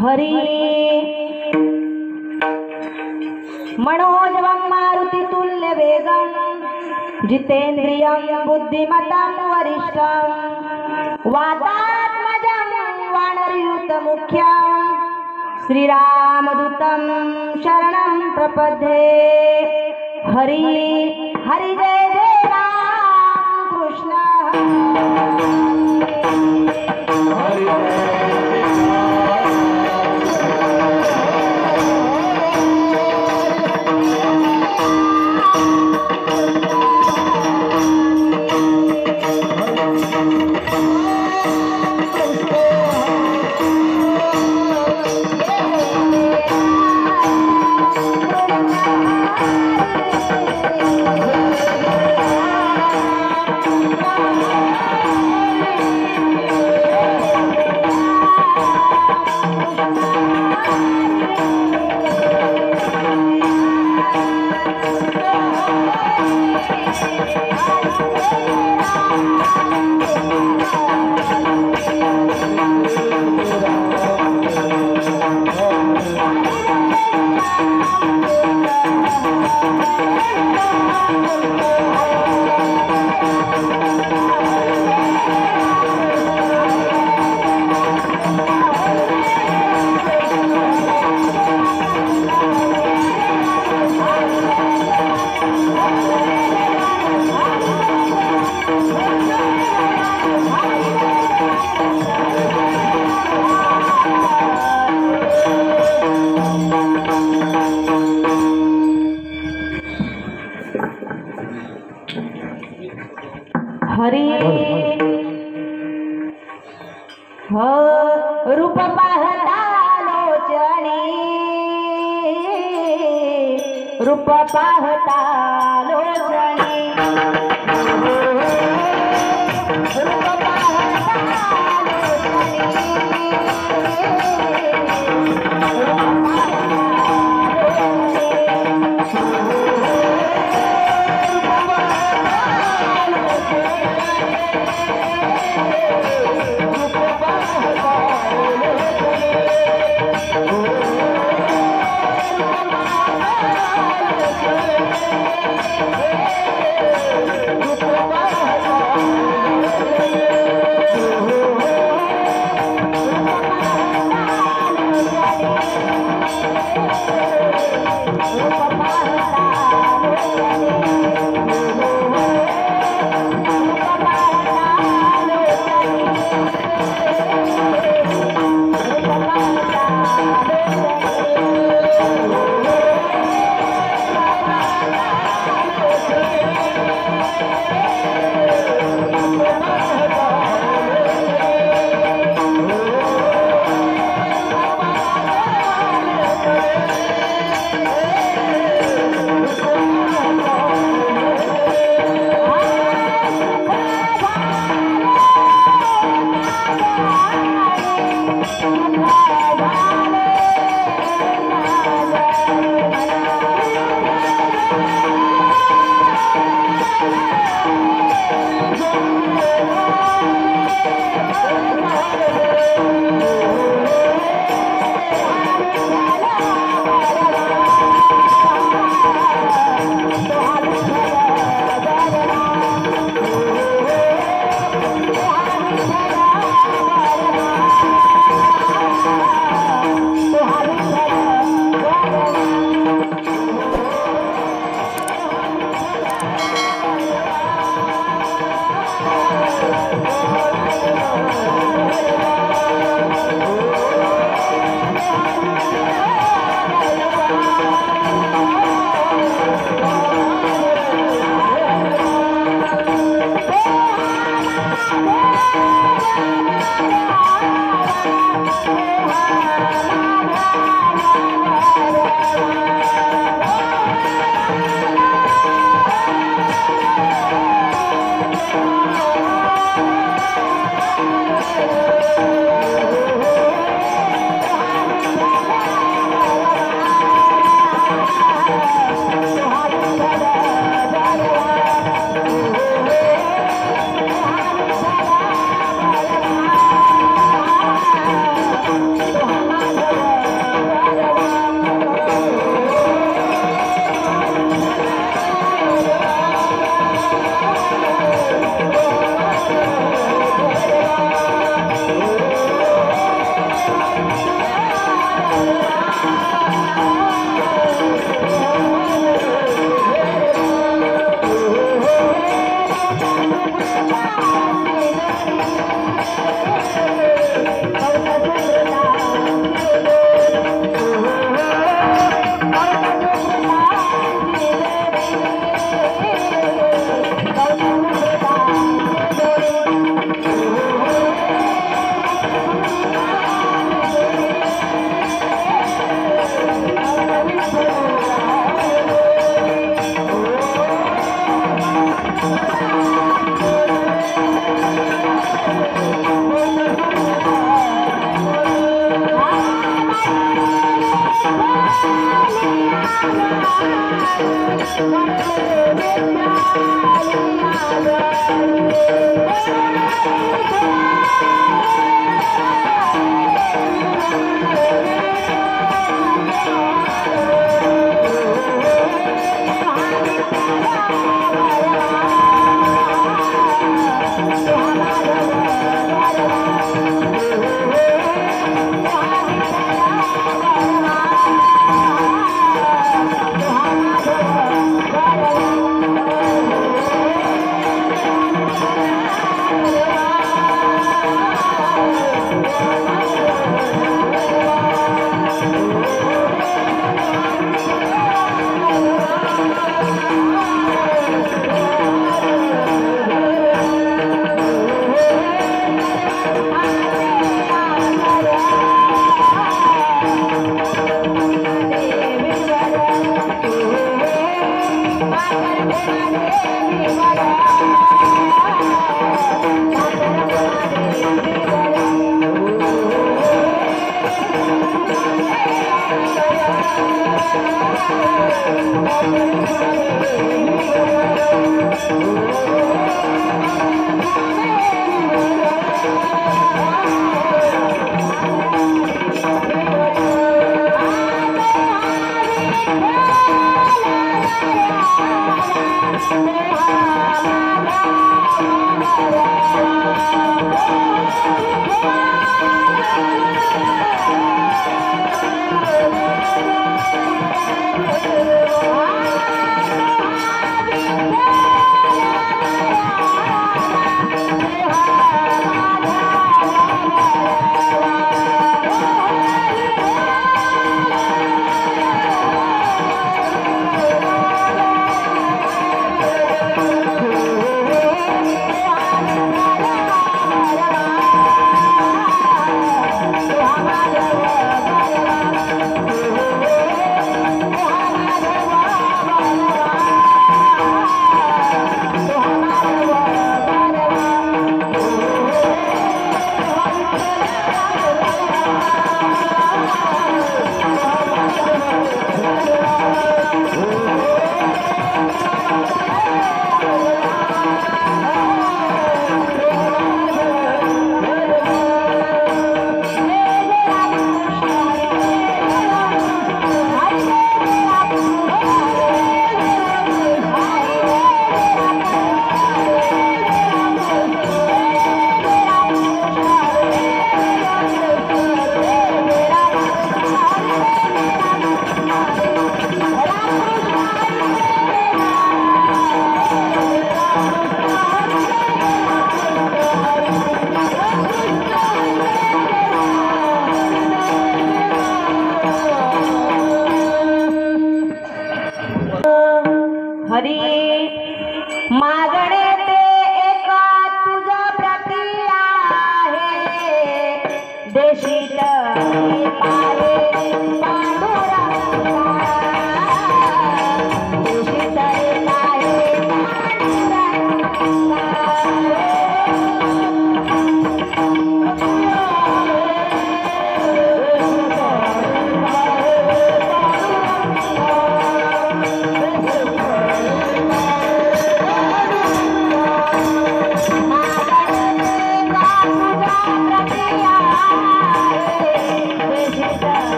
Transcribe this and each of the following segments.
हरि मनोजवं मारुतितुल्यवेगं जितेन्द्रियं बुद्धिमतां वरिष्ठं वातात्मजं वानरयूथमुख्यं श्रीरामदूतं शरणं प्रपद्ये। हरि हरि जय जय राम कृष्ण हरि रूप पाहता लोचनी रूप पाहता लोचनी रूप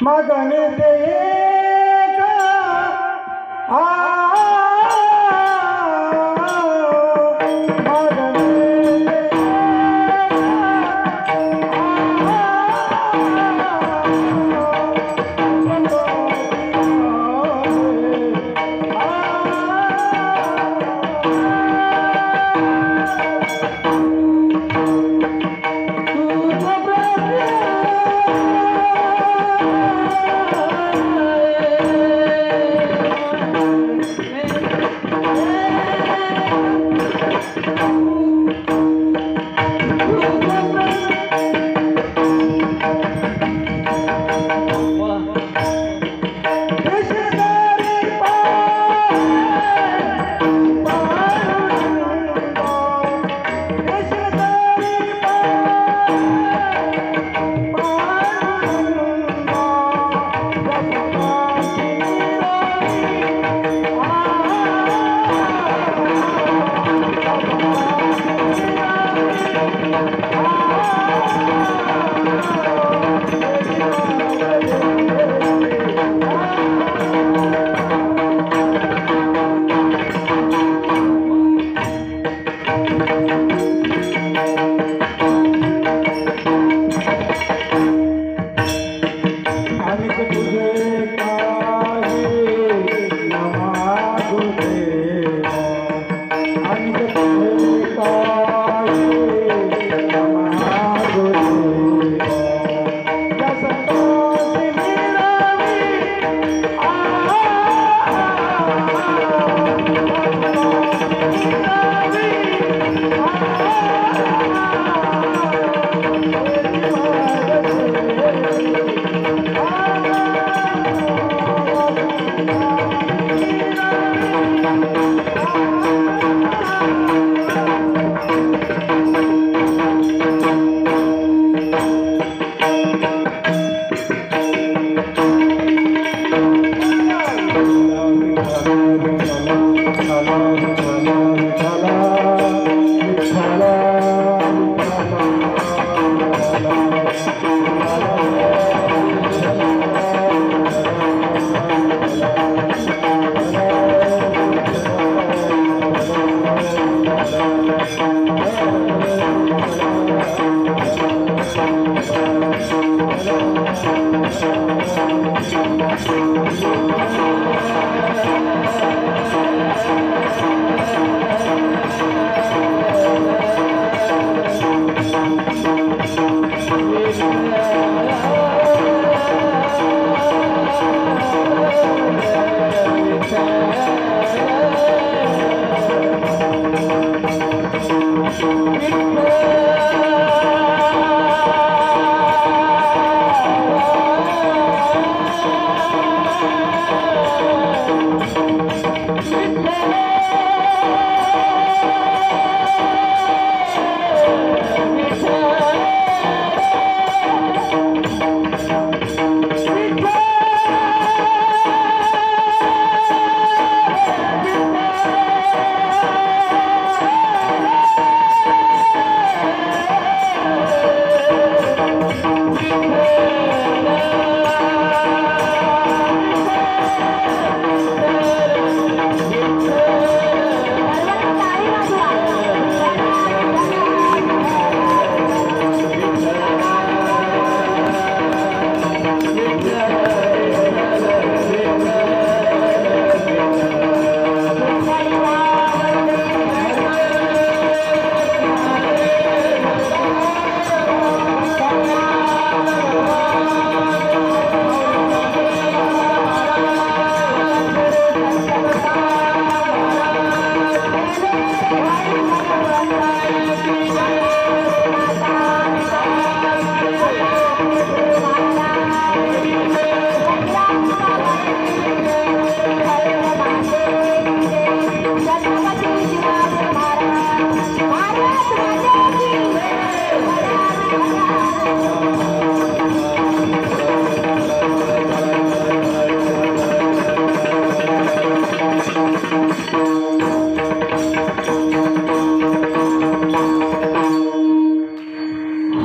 मगन देगा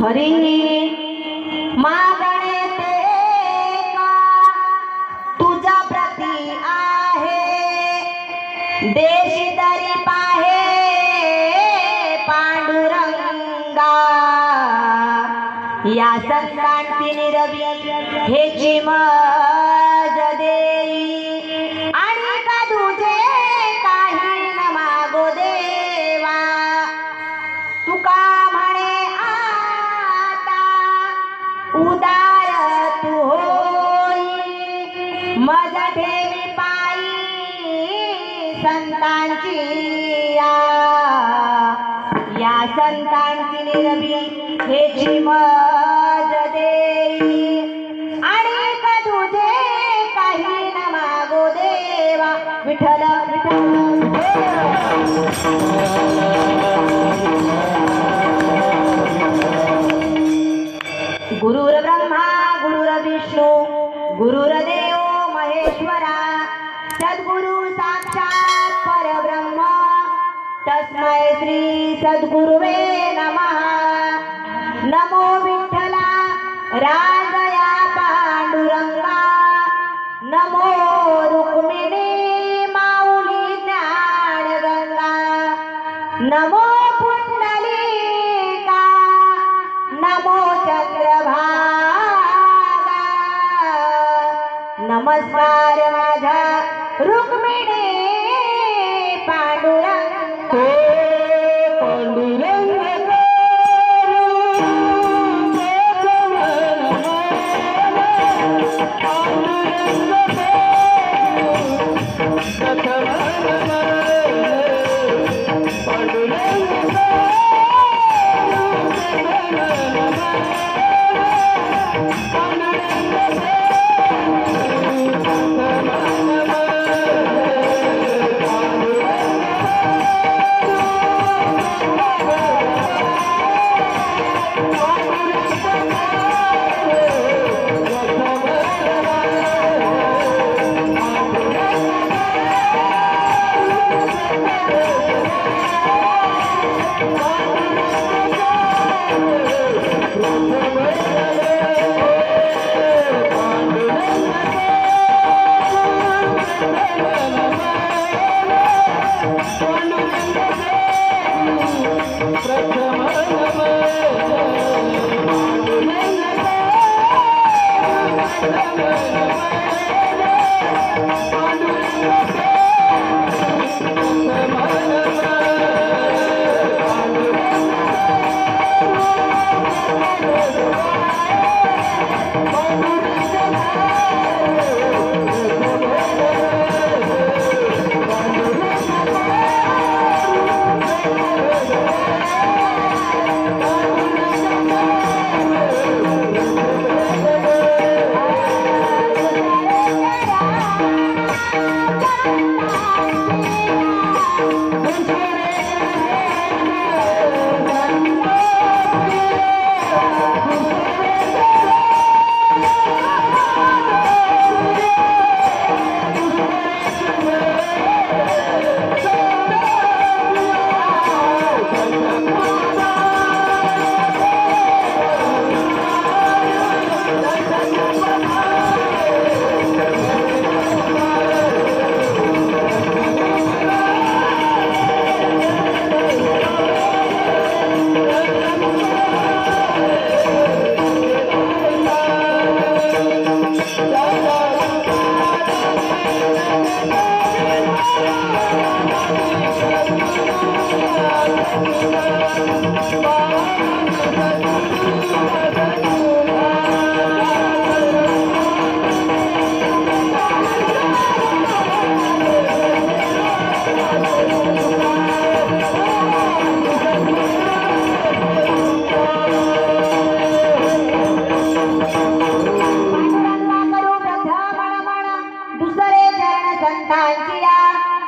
हरी मागणे ते का तुझा प्रती आहे देशी तरी पाहे पांडुरंगा या संतांची निरवी हेची मज देई आणि का तुझे काही न मागो देवा तुका म्हणे आता उदार तू होई मज ठेवी पायी संतांची या संतांची निरवी हेची मज देई आणि का तुझे काही न मागो देवा विठ्ठल गुरुर ब्रह्मा गुरुर विष्णू गुरुर्देव महेश्वरा सद्गुरु साक्षात परब्रह्म तस्मै श्री सद्गुरुवे नमः नमो विठ्ठला राजया पांडुरंगा नमो रुक्मिणी माऊली ज्ञानगंगा नमो पुंडलिका नमो चंद्रभागा नमस्कार माझा रुक्मिणी पांडुरंग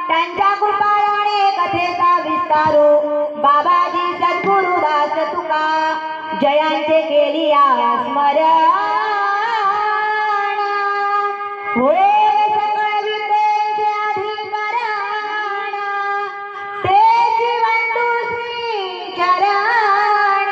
त्यांच्या कृपाळाने कथेचा विस्तारो बाबाजी सद्गुरुदास तुका जयांचे केली स्मरण होय सकळ विद्येचे अधिकरण ते जीवन श्री चरण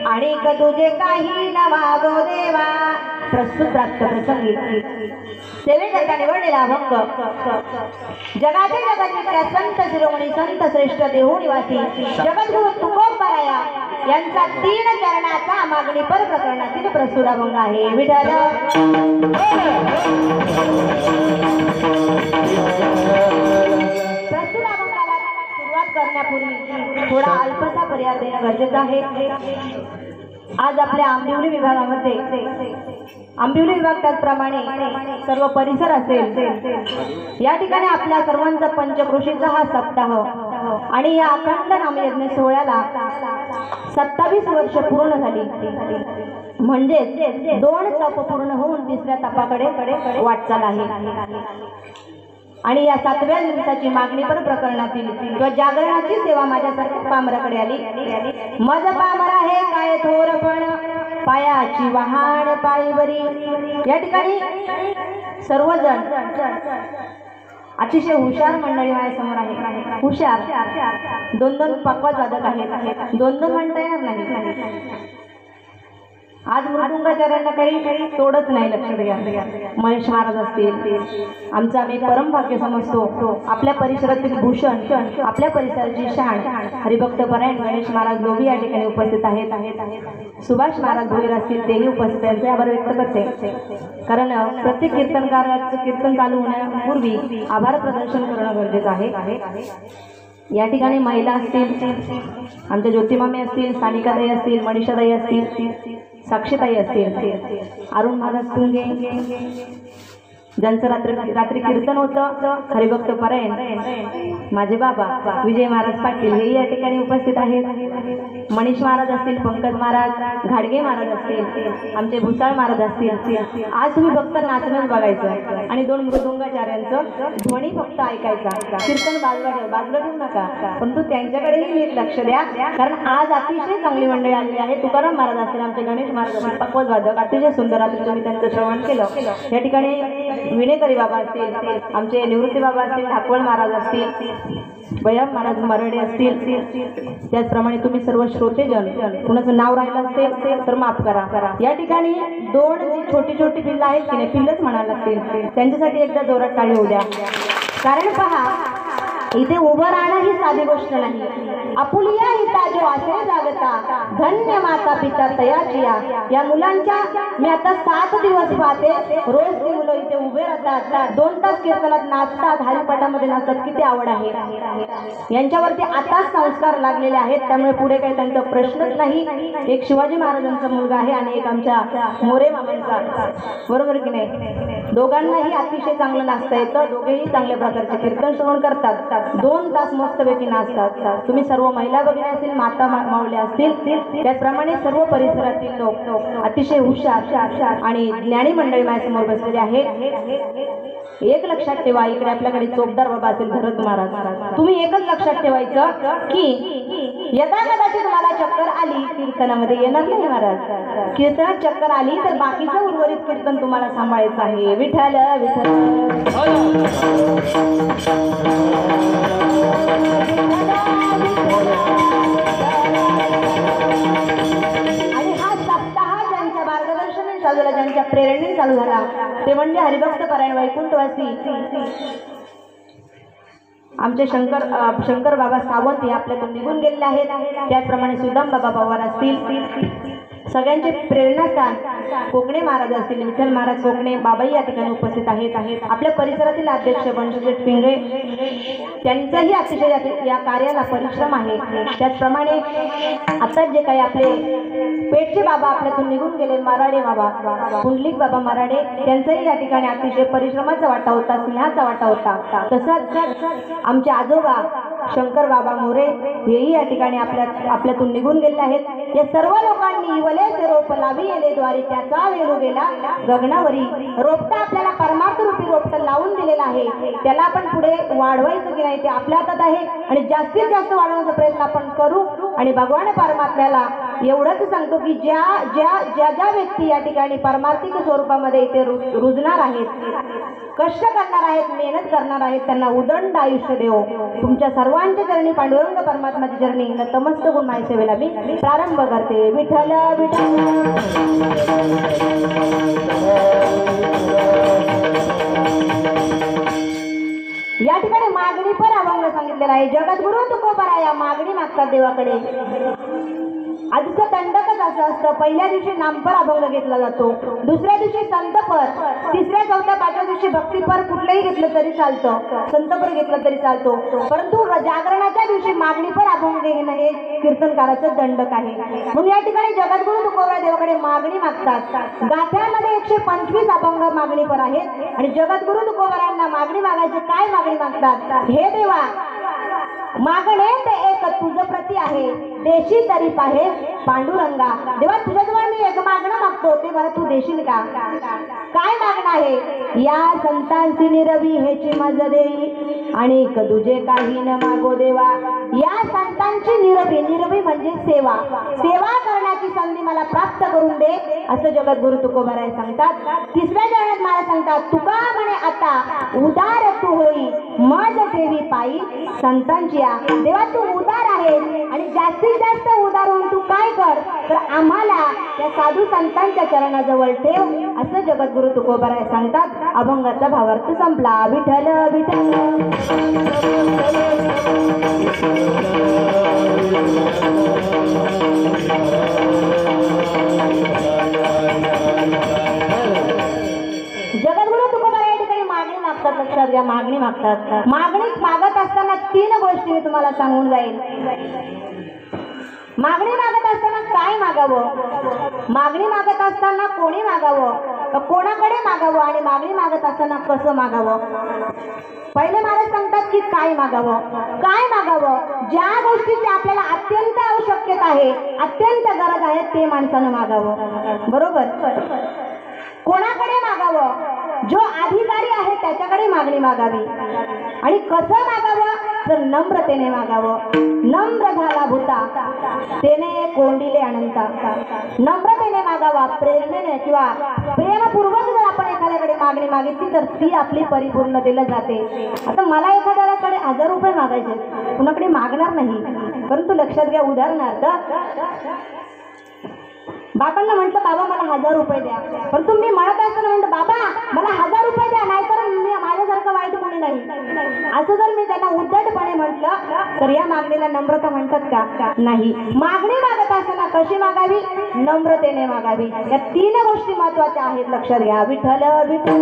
आणि तुझे काही न मागो देवा. प्रस्तुत प्राप्त प्रसंगी सेवेकरता निवडलेला अभंग जगाचे जगद्विख्या संत शिरोमणी संत श्रेष्ठ देहू निवासी जगद्गुरु तुकोबाराया यांचा 3 चरणाचा मागणी पर प्रकरणातील प्रस्तुत अभंग आहे. विठ्ठल प्रस्तुत अभंगाला सुरुवात करण्यापूर्वी थोडा अल्पसा पर्याय देणं गरजेचं आहे. आज आपल्या आंबिवली विभागामध्ये आंबिवली विभाग त्याचप्रमाणे सर्व परिसर असेल या ठिकाणी आपल्या सर्वांचा पंचक्रोशीचा हा सप्ताह आणि या अखंड नामयज्ञ सोहळ्याला 27 वर्ष पूर्ण झाली. म्हणजे 2 तप पूर्ण होऊन 3ऱ्या तपाकडे वाटचाल आहे. आणि या 7व्या दिवसाची मागणी पण प्रकरणातील किंवा जागरणाची सेवा माझ्यासारख्या पामराकडे आली. मज पामरा हे काय थोरपण पायाची वहाण पायवरी. या ठिकाणी सर्वजण अतिशय हुशार मंडळी माझ्यासमोर आहे. हुशार 2 पक्वाज वादक आहेत. 2 म्हणता येणार नाही. आज मृदुंगाचार्यांना काही तोडच नाही. लक्ष द्या. महेश महाराज असतील आमचं आम्ही परम भाग्य समजतो. आपल्या परिसरातील भूषण आपल्या परिसराची शान हरिभक्त परायण गणेश महाराज दोघे या ठिकाणी उपस्थित आहेत. सुभाष महाराज भोईर असतील तेही उपस्थित आहेत. त्यांचे आभार व्यक्त करते. कारण प्रत्येक कीर्तनकाराचं कीर्तन चालू होण्यापूर्वी आभार प्रदर्शन करणं गरजेचं आहे. या ठिकाणी महिला असतील आमच्या ज्योतिमामी असतील सानिकाताई असतील मनीषाताई असतील साक्षीताई असतील अरुण महाराज तुंगे ज्यांचं रात्री कीर्तन होतं हरिभक्त परायण माझे बाबा विजय महाराज पाटील हे या ठिकाणी उपस्थित आहेत. मनीष महाराज असतील पंकज महाराज घाडगे महाराज असतील आमचे भुसाळ महाराज असतील. आज तुम्ही फक्त नाचणच बघायचं आणि 2 मृदुंगाचार्यांचं ध्वनी फक्त ऐकायचा. कीर्तन बाजूला ठेवू नका परंतु त्यांच्याकडेही नीट लक्ष द्या. कारण आज अतिशय चांगली मंडळी आलेली आहे. तुकाराम महाराज असतील आमचे गणेश महाराज असतील पक्वज वादक अतिशय सुंदर रात्री तुम्ही त्यांचं श्रवण केलं. या ठिकाणी विनेकरी बाबा असतील आमचे निवृत्ती बाबा असतील ठाकवळ महाराज असतील बयाम महाराज मराठे असतील. त्याचप्रमाणे तुम्ही सर्व श्रोतेजन कुणाचं नाव राहिलं असेल तर माफ करा. या ठिकाणी 2 छोटी पिल्लं आहेत की नाही पिल्लच म्हणायला लागतील त्यांच्यासाठी एकदा जोरात टाळी होऊ द्या. कारण पहा इथे उभं राहणं ही साधी गोष्ट नाही. आपुलिया हिता जो आशय जागता धन्य माता पिता तयाचिया. या मुलांच्या मी आता 7 दिवस पाहते रोज ती मुलं इथे उभे राहतात 2 तास कीर्तनात नाचतात हरिपाठामध्ये नाचतात. किती आवड आहे यांच्यावरती आताच संस्कार लागलेले आहेत. त्यामुळे पुढे काही त्यांचा प्रश्नच नाही. एक शिवाजी महाराजांचा मुलगा आहे आणि एक आमच्या मोरे मामांचा बरोबर की नाही. दोघांनाही अतिशय चांगलं नाचता येतं. दोघेही चांगल्या प्रकारचे कीर्तन श्रवण करतात. 2 तास मस्तपैकी नाचतात. तुम्ही सर्व महिला भगिनी असतील माता माऊल्या असतील त्याचप्रमाणे सर्व परिसरातील लोक अतिशय हुशार आणि ज्ञानी मंडळी माझ्यासमोर बसलेले आहेत. एक लक्षात ठेवा इकडे आपल्याकडे चोपदार बाबा असेल भरत महाराज. तुम्ही एकच लक्षात ठेवायचं की यदा कदाचित मला चक्कर आली कीर्तनामध्ये येणार नाही महाराज. कीर्तनात चक्कर आली तर बाकीचं उर्वरित कीर्तन तुम्हाला सांभाळायचं आहे. विठ्ठल आणि हा सप्ताह ज्यांच्या मार्गदर्शनाने चालू झाला ज्यांच्या प्रेरणेने चालू झाला ते म्हणजे हरिभक्त परायण वैकुंठवासी आमचे शंकर बाबा सावंत हे आपल्यातून निघून गेलेले आहेत. त्याचप्रमाणे सुदाम बाबा पवार असतील सगळ्यांचे प्रेरणास्थान कोकणे महाराज असतील विठ्ठल महाराज कोकणे बाबाही या ठिकाणी उपस्थित आहेत. आपल्या परिसरातील अध्यक्ष बंशुशेठ पिंगळे त्यांचाही अतिशय या कार्याला परिश्रम आहे. त्याचप्रमाणे आता जे काही आपले पेठचे बाबा आपल्यातून निघून गेले मराठे बाबा पुंडलिक बाबा मराठे त्यांचाही या ठिकाणी अतिशय परिश्रमाचा वाटा होता स्नेहाचा वाटा होता. तसंच आमचे आजोबा शंकर बाबा मोरे हेही या ठिकाणी आपल्यातून निघून गेले आहेत. या सर्व लोकांनी वलेचे रोप लावी येलेद्वारे त्याचा वेलू गेला गगनावरी. रोपटा आपल्याला परमार्थ रूपी रोपट लावून दिलेला आहे. त्याला आपण पुढे वाढवायचं की नाही ते आपल्या हातात आहे आणि जास्तीत जास्त वाढवण्याचा प्रयत्न आपण करू आणि भगवान परमात्म्याला एवढंच सांगतो की ज्या ज्या ज्या ज्या व्यक्ती या ठिकाणी परमार्थिक स्वरूपामध्ये इथे रुजणार आहेत, कष्ट करणार आहेत, मेहनत करणार आहेत, त्यांना उदंड आयुष्य देव. तुमच्या सर्वांच्या चरणी पांडुरंग परमात्माच्या चरणी नतमस्तक होऊन माझ्या सेवेला मी प्रारंभ करते. विठ्ठल विठ्ठल. या ठिकाणी मागणी पर अभंग सांगितलेला आहे. जगद्गुरु तुकोबारा या मागणी मागतात देवाकडे. आजचं दंडकच असं असतं. पहिल्या दिवशी नामपर अभंग घेतला जातो, दुसऱ्या दिवशी संतपर, तिसऱ्या चौथ्या पाचव्या दिवशी भक्तीपर कुठलंही घेतलं तरी चालतं, संतपर घेतलं तरी चालतो. परंतु जागरणाच्या दिवशी मागणीपर अभंग घेणं हे कीर्तनकाराचं दंडक आहे. म्हणून या ठिकाणी जगद्गुरु तुकोबरा देवाकडे मागणी मागतात. गाथ्यामध्ये 125 अभंग मागणीपर आहेत आणि जगद्गुरु तुकोबरांना मागणी मागायची. काय मागणी मागतात? हे देवा, मागणे ते एक तुझ प्रती आहे, देशी तरी पाहे पांडुरंगा. देवा, तुझ्याजवळ मी एक मागणं मागतो, ते मला तू देशील का? काय मागणं आहे? या संतांची निरवी हेची मज देई आणि तुझे काही न मागो देवा. या संतांची निरवी, निरवी म्हणजे सेवा, सेवा करण्याची संधी मला प्राप्त करून दे, असं जगद्गुरु तुकोबाराय सांगतात. तिसऱ्या चरणात मला सांगतात, तुका म्हणे आता उदार तू होई मज ठेवी पायी संतांची. देवा, तू उदार आहे आणि जास्तीत जास्त उदार होऊन तू काय कर, तर आम्हाला त्या साधू संतांच्या चरणाजवळ ठेव, असं जगद्गुरु तुकोबाराय सांगतात. अभंगाचा भावार्थ संपला. विठ्ठल विठ्ठल. जगद्गुरु तुकोबाराय या ठिकाणी मागणी मागतात. लक्षात घ्या, मागणी मागतात. मागणी मागत असताना 3 गोष्टी मी तुम्हाला सांगून जाईल. मागणी मागत असताना काय मागावं, मागणी मागत असताना कोणी मागावं, कोणाकडे मागावं आणि मागणी मागत असताना कसं मागावं. पहिले महाराज सांगतात की काय मागावं. काय मागावं? ज्या गोष्टीची आपल्याला अत्यंत आवश्यकता आहे, अत्यंत गरज आहे, ते माणसानं मागावं. बरोबर. कोणाकडे मागावं? जो अधिकारी आहे त्याच्याकडे मागणी मागावी. आणि कसं मागावं? तर नम्रतेने मागावं. नम्र झाला भूता तेने कोंडिले अनंता. नम्रतेने मागावा, प्रेरणेने किंवा प्रेमपूर्वक जर आपण एखाद्याकडे मागणी मागितली तर ती आपली परिपूर्णतेला जाते. आता मला एखाद्याकडे 1000 रुपये मागायचे, कुणाकडे मागणार नाही, परंतु लक्षात घ्या, उदाहरणार्थ बाबांना म्हटलं, बाबा मला 1000 रुपये द्या, परंतु मी म्हणत असताना म्हणतो, बाबा मला 1000 रुपये द्या, नाहीतर मी माझ्यासारखं वाईट कोणी नाही, असं जर मी त्यांना उद्धटपणे म्हटलं तर या मागणीला नम्रता म्हणतात का? नाही. मागणी मागत असताना कशी मागावी? नम्रतेने मागावी. या 3 गोष्टी महत्वाच्या आहेत, लक्षात घ्या. विठ्ठल विठ्ठल.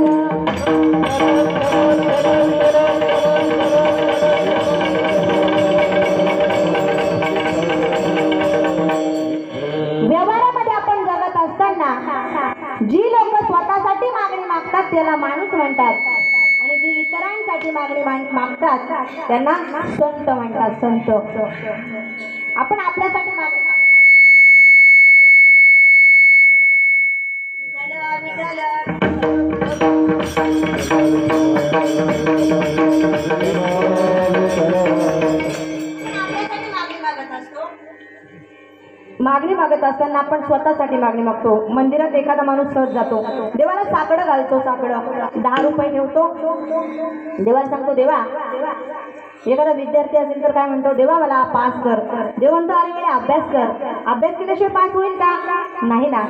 व्यवहारामध्ये आपण जगत असताना जी लोक स्वतःसाठी मागणी मागतात त्याला माणूस म्हणतात आणि जी इतरांसाठी मागणी मागतात त्यांना संत म्हणतात. संत. आपण आपल्यासाठी मागणी मागणी मागत असताना आपण स्वतःसाठी मागणी मागतो. मंदिरात एखादा माणूस सहज जातो, देवाला साकडं घालतो, साकडं 10 रुपये ठेवतो, देवाला सांगतो, देवा. एखादा विद्यार्थी असेल तर काय म्हणतो, देवा मला पास कर. देव म्हणतो, अरे वेळे अभ्यास कर. अभ्यास केल्याशिवाय पास होईल का? नाही ना.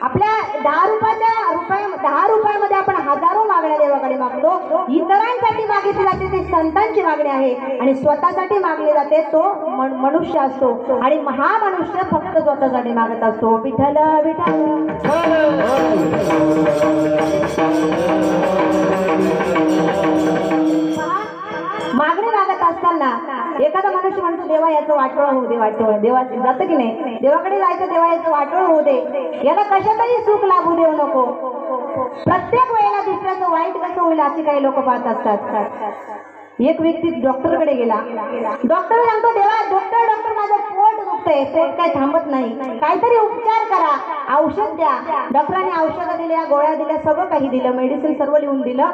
आपल्या 10 रुपयामध्ये आपण हजारो मागण्या देवाकडे मागतो. इतरांसाठी मागितली जाते ती संतांची मागणी आहे आणि स्वतःसाठी मागली जाते तो मनुष्य असतो आणि महामनुष्य फक्त स्वतःसाठी मागत असतो. विठ्ठल विठ्ठल. मागणी मागत असताना एखादा मनुष्य म्हणतो, देवा याचं वाटोळ होऊ दे. वाटोळ देवा जातं की नाही? देवाकडे जायचं, देवा याचं वाटोळ होऊ दे, याला कशातरी सुख लाभू देऊ नको. प्रत्येक वेळेला दुसऱ्याचं वाईट कसं होईल अशी काही लोक पाहत असतात. एक व्यक्ती डॉक्टरकडे गेला. डॉक्टर सांगतो, देवा डॉक्टर माझं पोट दुखतंय, पोट काय थांबत नाही, काहीतरी उपचार करा, औषध द्या. डॉक्टरांनी औषधं दिल्या, गोळ्या दिल्या, सगळं काही दिलं, मेडिसिन सर्व लिहून दिलं.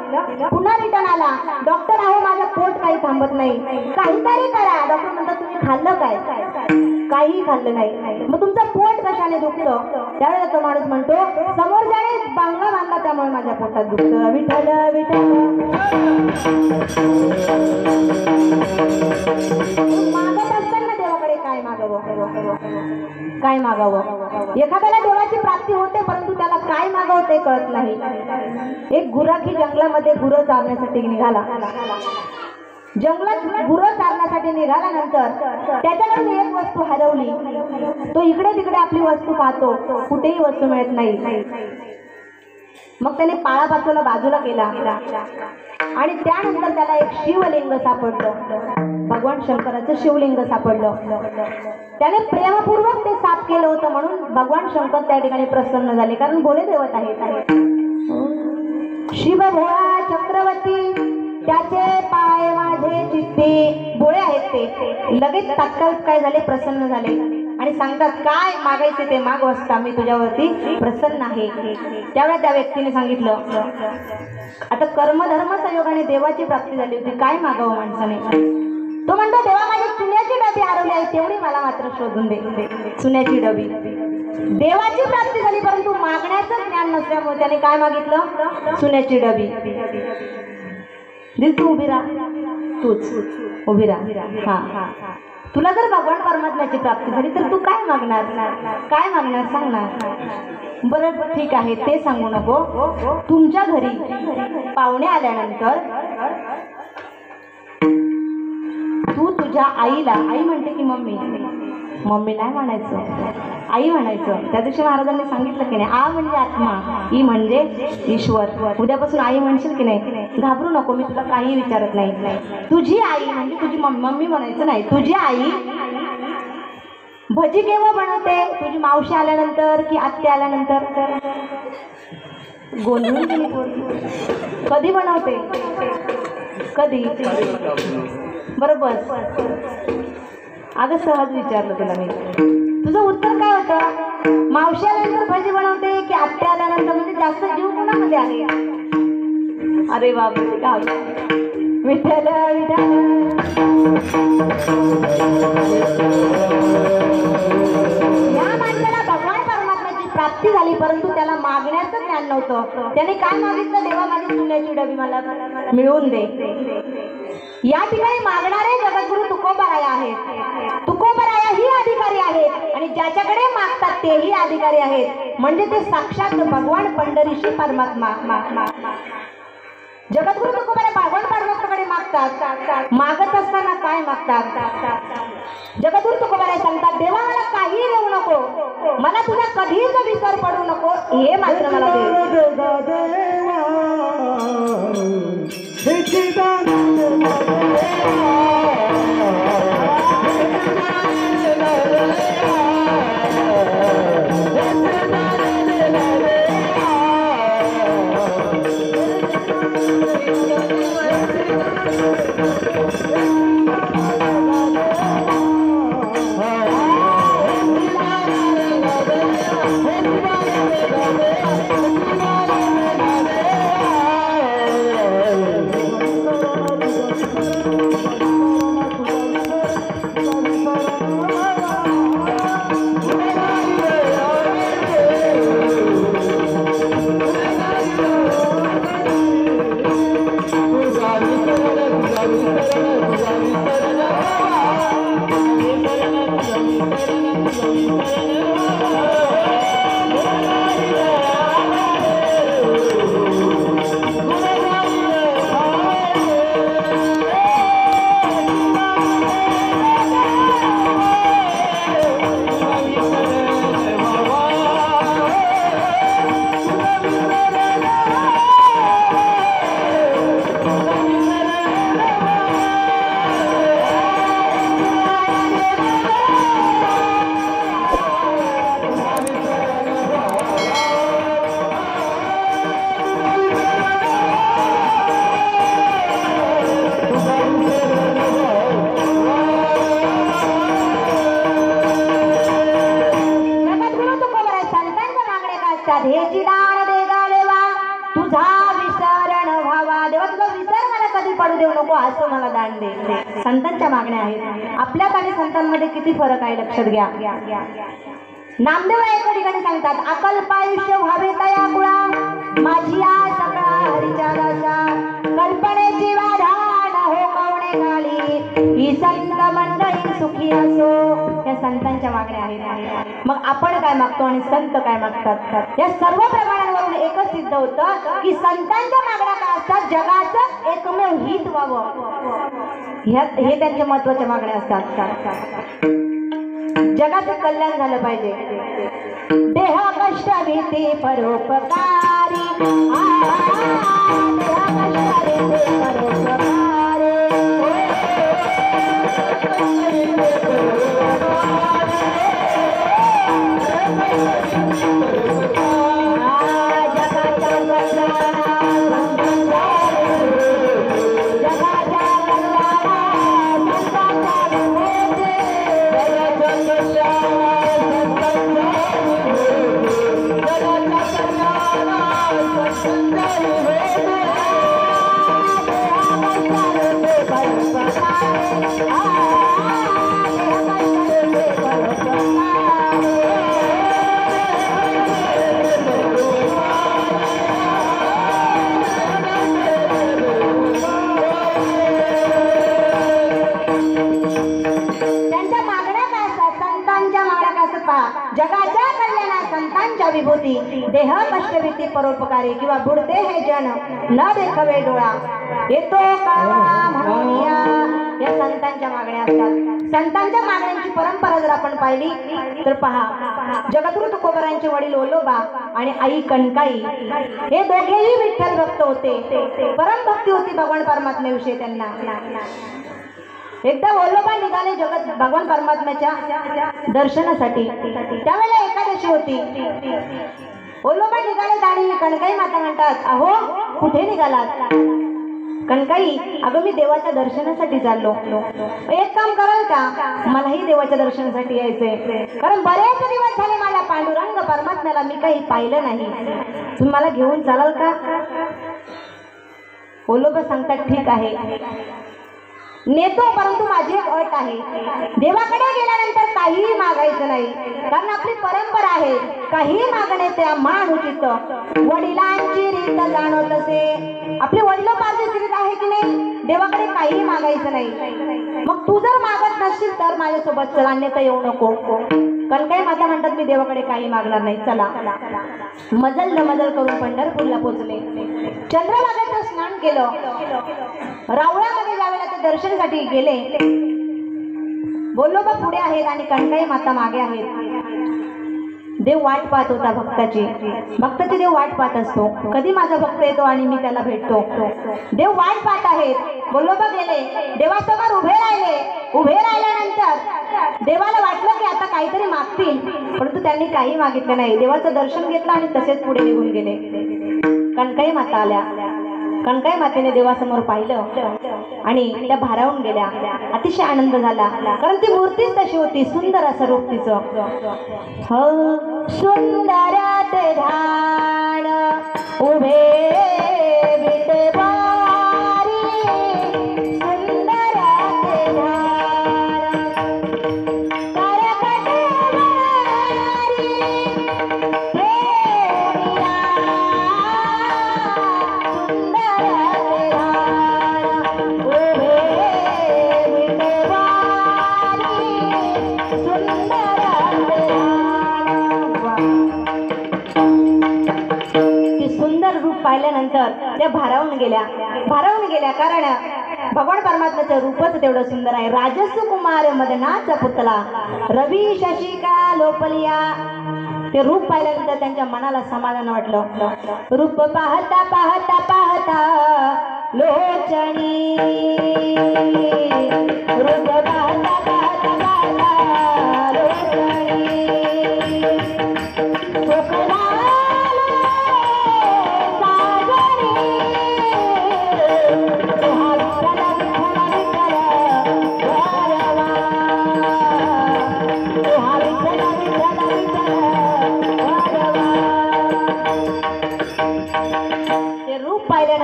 पुन्हा रिटर्न आला. डॉक्टर अहो माझं पोट काही थांबत नाही, काहीतरी करा. डॉक्टर म्हणतात तुम्ही खाल्लं काय? काही खाल्लं नाही. मग तुमचं पोट कशाने दुखतं? त्यावेळेला तो माणूस म्हणतो समोर जाणे बांगला बांधला त्यामुळे माझ्या पोटात दुखतं. विठ्ठल विठ्ठल. मागत असताना देवाकडे काय मागावं? काय मागावं? एखाद्याला देवाची प्राप्ती होते परंतु त्याला काय मागावं ते कळत नाही. एक गुराखी जंगलामध्ये गुरं चारण्यासाठी निघाला. जंगलात गुरं चारण्यासाठी निघाल्यानंतर त्याच्याकडून एक वस्तू हरवली. तो इकडे तिकडे आपली वस्तू पाहतो, कुठेही वस्तू मिळत नाही. मग त्याने पाळापाचोला बाजूला केला आणि त्यानंतर त्याला एक शिवलिंग सापडलं. भगवान शंकराचं शिवलिंग सापडलं. त्याने प्रेमपूर्वक ते साफ केलं होतं म्हणून भगवान शंकर त्या ठिकाणी प्रसन्न झाले, कारण भोले देवत आहेत. शिव भोळा चक्रवर्ती त्याचे पाय माझे चित्ते. भोळे आहेत ते. लगेच तात्काळ काय झाले? प्रसन्न झाले आणि सांगतात काय मागायचे ते माग असता, मी तुझ्यावरती प्रसन्न आहे. त्यावेळेस त्या व्यक्तीने सांगितलं आता कर्मधर्म संयोगाने देवाची प्राप्ती झाली होती, काय मागावं माणसाने? तो म्हणतो देवा माझी चुन्याची डबी हरवली आहे, तेवढी मला मात्र शोधून दे. चुन्याची डबी. देवाची प्राप्ती झाली परंतु मागण्याचं ज्ञान नसल्यामुळे त्याने काय मागितलं? चुन्याची डबी. दिल तू उभी राहा, तूच उभी राहा. हा, तुला जर भगवान परमात्म्याची प्राप्ती झाली तर तू काय मागणार? काय मागणार सांग ना. बरं ठीक आहे ते सांगू नको. तुमच्या घरी पाहुणे आल्यानंतर तू तुझ्या आईला, आई म्हणते की मम्मी, मम्मी नाही म्हणायचं, आई म्हणायचं. त्या दिवशी महाराजांनी सांगितलं की नाही, आ म्हणजे आत्मा, ई म्हणजे ईश्वर. उद्यापासून आई म्हणशील की नाही, घाबरू नको, मी तुला काही विचारत नाही. तुझी आई म्हणजे तुझी मम्मी म्हणायचं नाही. तुझी आई भजी केव्हा बनवते? तुझी मावशी आल्यानंतर की आत्या आल्यानंतर? गोंधळून गेली पोरगी. कधी बनवते? कधी? बरोबर. अगं सहज विचारलं तुला मी. तुझं उत्तर काय होतं? मावशी आल्यानंतर भजी बनवते की आत्या आल्यानंतर? म्हणजे जास्त जीव कोणामध्ये आहे? अरे बापरे, काय विठ्ठल विठ्ठल. या माणसाला भगवान परमात्म्याची प्राप्ती झाली परंतु त्याला मागण्याचं ज्ञान नव्हतं. त्याने काय मागितलं? देवा माझी चुन्याची डबी मला मिळवून दे. या ठिकाणी मागणारे जगद्गुरु तुकोबाराया आहेत. तुकोबाराया ही अधिकारी आहेत आणि ज्याच्याकडे मागतात तेही अधिकारी आहेत. म्हणजे ते साक्षात भगवान पंढरीशी परमात्मा. जगद्गुरु तुकोबाराया भगवान परमात्म्याकडे मागतात. मागत असताना काय मागतात? जगद्गुरु तुकोबाराया सांगतात देवा मला काही देऊ नको, मला तुझा कधीच विसर पडू नको, हे मात्र मला दे. असतात हेची दान दे गा देवा तुझा विसरण व्हावा देवा तुझा विसर मला कधी पडू देऊ नको असं मला दान दे. संतांच्या मागण्या आहेत. आपल्यात आणि संतांमध्ये किती फरक आहे लक्षात घ्या. नामदेव एका ठिकाणी सांगतात अकल्पायुष्य व्हावे तया कुळा माझी या सगळा हरीच्या दासा कल्पनेची बाधा न हो कवणे घाली ही संत मंडळी सुखी असो. या संतांच्या मागण्या आहेत. मग आपण काय मागतो आणि संत काय मागतात. या सर्व प्रमाणांवरून एकच सिद्ध होतं की संतांच्या मागण्या काय असतात जगाचं एकमेव हित व्हावं हे त्यांच्या महत्वाच्या मागण्या असतात. जगाचं कल्याण झालं पाहिजे. देह कष्ट भीती परोपकारी जगाच्या कल्याणात संतांच्या विभूती देह कष्टभीती परोपकारी किंवा बुडते हे जन न देखवे डोळा येतो कळवा म्हणून या संतांच्या मागण्या असतात. संतांच्या मागण्यांची परंपरा जर आपण पाहिली तर पहा जगद्गुरु तुकोबरांचे वडील ओलोबा आणि आई कणकाई हे दोघेही विठ्ठल भक्त होते. परम भक्ती होती भगवान परमात्म्याविषयी त्यांना. एकदा ओलोबा निघाले जगत भगवान परमात्म्याच्या दर्शनासाठी. त्यावेळेला एकादशी होती. ओलोबा निघाले आणि कणकाई माता म्हणतात अहो कुठे निघालात. कणकाई अगं मी देवाच्या दर्शनासाठी चाललो. एक काम कराल का मलाही देवाच्या दर्शनासाठी यायचंय कारण बरेच दिवस झाले माझ्या पांडुरंग परमात्म्याला मी काही पाहिलं नाही. तुम्ही मला घेऊन चालाल का. ओलोबा सांगतात ठीक आहे नेतो परंतु माझी एक अट आहे. देवाकडे गेल्यानंतर काहीही मागायचं नाही कारण आपली परंपरा आहे काहीही मागणे त्या मानुचित वडिलांची रीत जाणवत असे. आपली वडिलोपार्जित रीत आहे की नाही देवाकडे काहीही मागायचं नाही. मग तू जर मागत नसशील तर माझ्यासोबत चल अन्यथा येऊ नको. कणकाई माता म्हणतात मी देवाकडे काही मागणार नाही चला. मजल नमजल करून पंढरपूरला पोहोचले. चंद्रभागेचं स्नान केलं. रावळामध्ये ज्यावेळेला ते दर्शनासाठी गेले बोलोबा पुढे आहेत आणि कणकाई माता मागे आहेत. देव वाट पाहत होता भक्ताची. भक्ताची देव वाट पाहत असतो कधी माझा भक्त येतो आणि मी त्याला भेटतो. देव वाट पाहत आहेत. बोलोबा गेले देवासमोर उभे राहिले. उभे राहिल्यानंतर देवाला वाटलं की आता काहीतरी मागतील परंतु त्यांनी काही मागितलं नाही. देवाचं दर्शन घेतलं आणि तसेच पुढे निघून गेले. कणकाई माता आल्या. कणकाई मातेने देवासमोर पाहिलं आणि त्या भारावून गेल्या. अतिशय आनंद झाला कारण ती मूर्तीच तशी होती सुंदर असं रूप तिचं. हो सुंदर ते ध्यान उभे विटेवारी सुंदर ते ध्यान करकटवारी प्रेमिया पाहिल्यानंतर त्या भारावून गेल्या कारण भगवान परमात्म्याचं रूपच तेवढं सुंदर आहे. राजसु कुमार मदनाचा पुतला रवी शशिका लोपलिया. ते रूप पाहिल्यानंतर त्यांच्या मनाला समाधान वाटलं. रूप पाहता पाहता पाहता लोचणी रूप पाहता पाहता पाहता लोचणी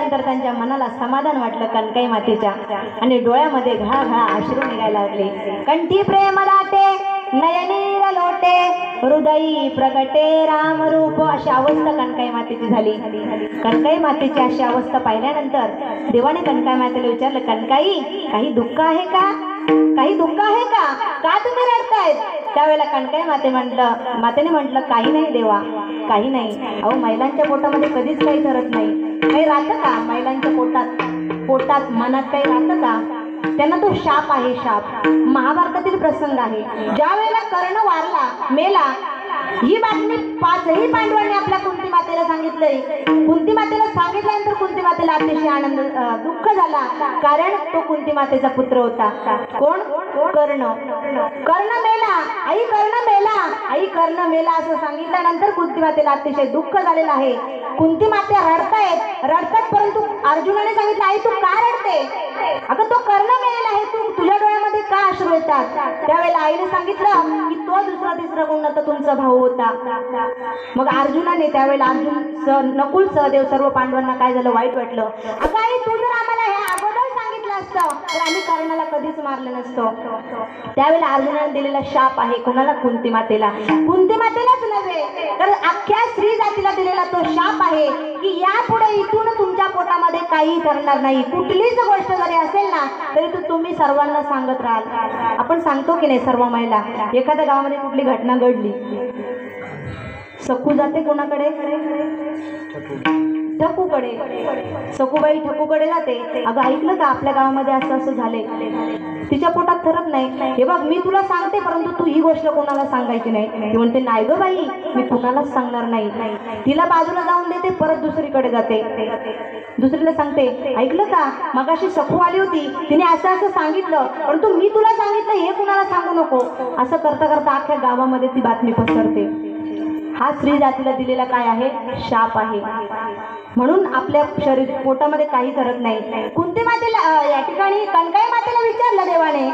ऐकल्यानंतर त्यांच्या मनाला समाधान वाटलं कणकाई मातेच्या, आणि डोळ्यामध्ये घळा अश्रू निघायला लागले. कंठी प्रेम दाटे नयनीर लोटे हृदयी प्रगटे राम रूप, अशी अवस्था कणकाई मातेची झाली. कणकाई मातेची अशी अवस्था पाहिल्यानंतर देवाने कणकाई मातेला विचारलं, कणकाई काही दुःख आहे का? काही दुःख आहे का? का तुम्ही रडतायत? त्यावेळेला कणकाई मातेने म्हटलं, काही नाही देवा, काही नाही. अहो महिलांच्या पोटामध्ये कधीच काही ठरत नाही. काही राहतं का महिलांच्या पोटात मनात काही राहतं का? त्यांना तो शाप आहे, शाप. महाभारतातील प्रसंग आहे. ज्या वेळेला कर्ण वारला, मेला, ही बातमी 5ही पांडवांनी आपल्या कुंती मातेला सांगितलंय. कुंती मातेला सांगितल्यानंतर कुंती मातेला अतिशय आनंद दुःख झाला, कारण तो कुंती मातेचा पुत्र होता. कोण? कर्ण. कर्ण मेला, आई कर्ण मेला, आई कर्ण मेला असं सांगितल्यानंतर कुंती मातेला अतिशय दुःख झालेलं आहे. कुंती माते रडतात, परंतु अर्जुनाने सांगितलं, आई तू का रडते? अगं तो कर्ण मेलेला आहे, तुझ्या डोळ्यामध्ये का अश्रू येतात? त्यावेळेला आईने सांगितलं की तो दुसरा तिसरा कोण तर तुमचा भाऊ होता. मग अर्जुनाने त्यावेळेला नकुल सहदेव सर्व पांडवांना काय झालं, वाईट वाटलं. अगं आई तू जर आम्हाला हे अगोदर सांगितलं असतं तर आम्ही कर्णाला कधीच मारलं नसतो. त्यावेळेला अर्जुनाने दिलेला शाप आहे. कोणाला? कुंती मातेला. कुंती मातेलाच नव्हे तर अख्ख्या स्त्री जातीला दिलेला तो शाप आहे की यापुढे इथून तुमच्या पोटामध्ये काही करणार नाही. कुठलीच गोष्ट जरी असेल ना तरी तुम्ही सर्वांना सांगत राहाल. आपण सांगतो की नाही सर्व महिला? एखाद्या गावामध्ये कुठली घटना घडली, सखू जाते कोणाकडे? ठकूकडे. सखूबाई ठकूकडे जाते. अगं ऐकलं का आपल्या गावामध्ये असं असं झाले? तिच्या पोटात ठरत नाही. हे बघ मी तुला सांगते परंतु तू ही गोष्ट कोणाला सांगायची नाही. ती म्हणते नाही ग बाई मी कुणालाच सांगणार नाही. तिला बाजूला जाऊन देते, परत दुसरीकडे जाते. दुसरीला सांगते, ऐकलं का मगाशी सखू आली होती, तिने असं असं सांगितलं परंतु मी तुला सांगितलं हे कुणाला सांगू नको. असं करता करता अख्ख्या गावामध्ये ती बातमी पसरते. हा स्त्री जातीला दिलेला काय आहे? शाप आहे. म्हणून आपल्या शरीर पोटामध्ये काही करत नाही. कुंती मातेला या ठिकाणी कणकाई मातेला विचारलं देवाने,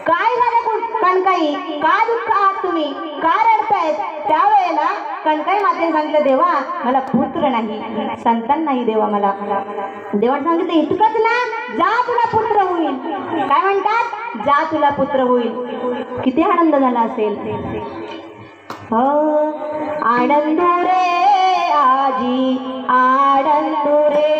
काय झालं कणकाई, का दुःख आहात तुम्ही, का रडतायत? त्यावेळेला कणकाई मातेने सांगितलं, देवा मला पुत्र नाही, संतान नाही देवा मला. देवाने सांगितलं, इतकंच ना, जा तुला पुत्र होईल. काय म्हणतात? जा तुला पुत्र होईल. किती आनंद झाला असेल. आनंद रे आजी आनंद रे,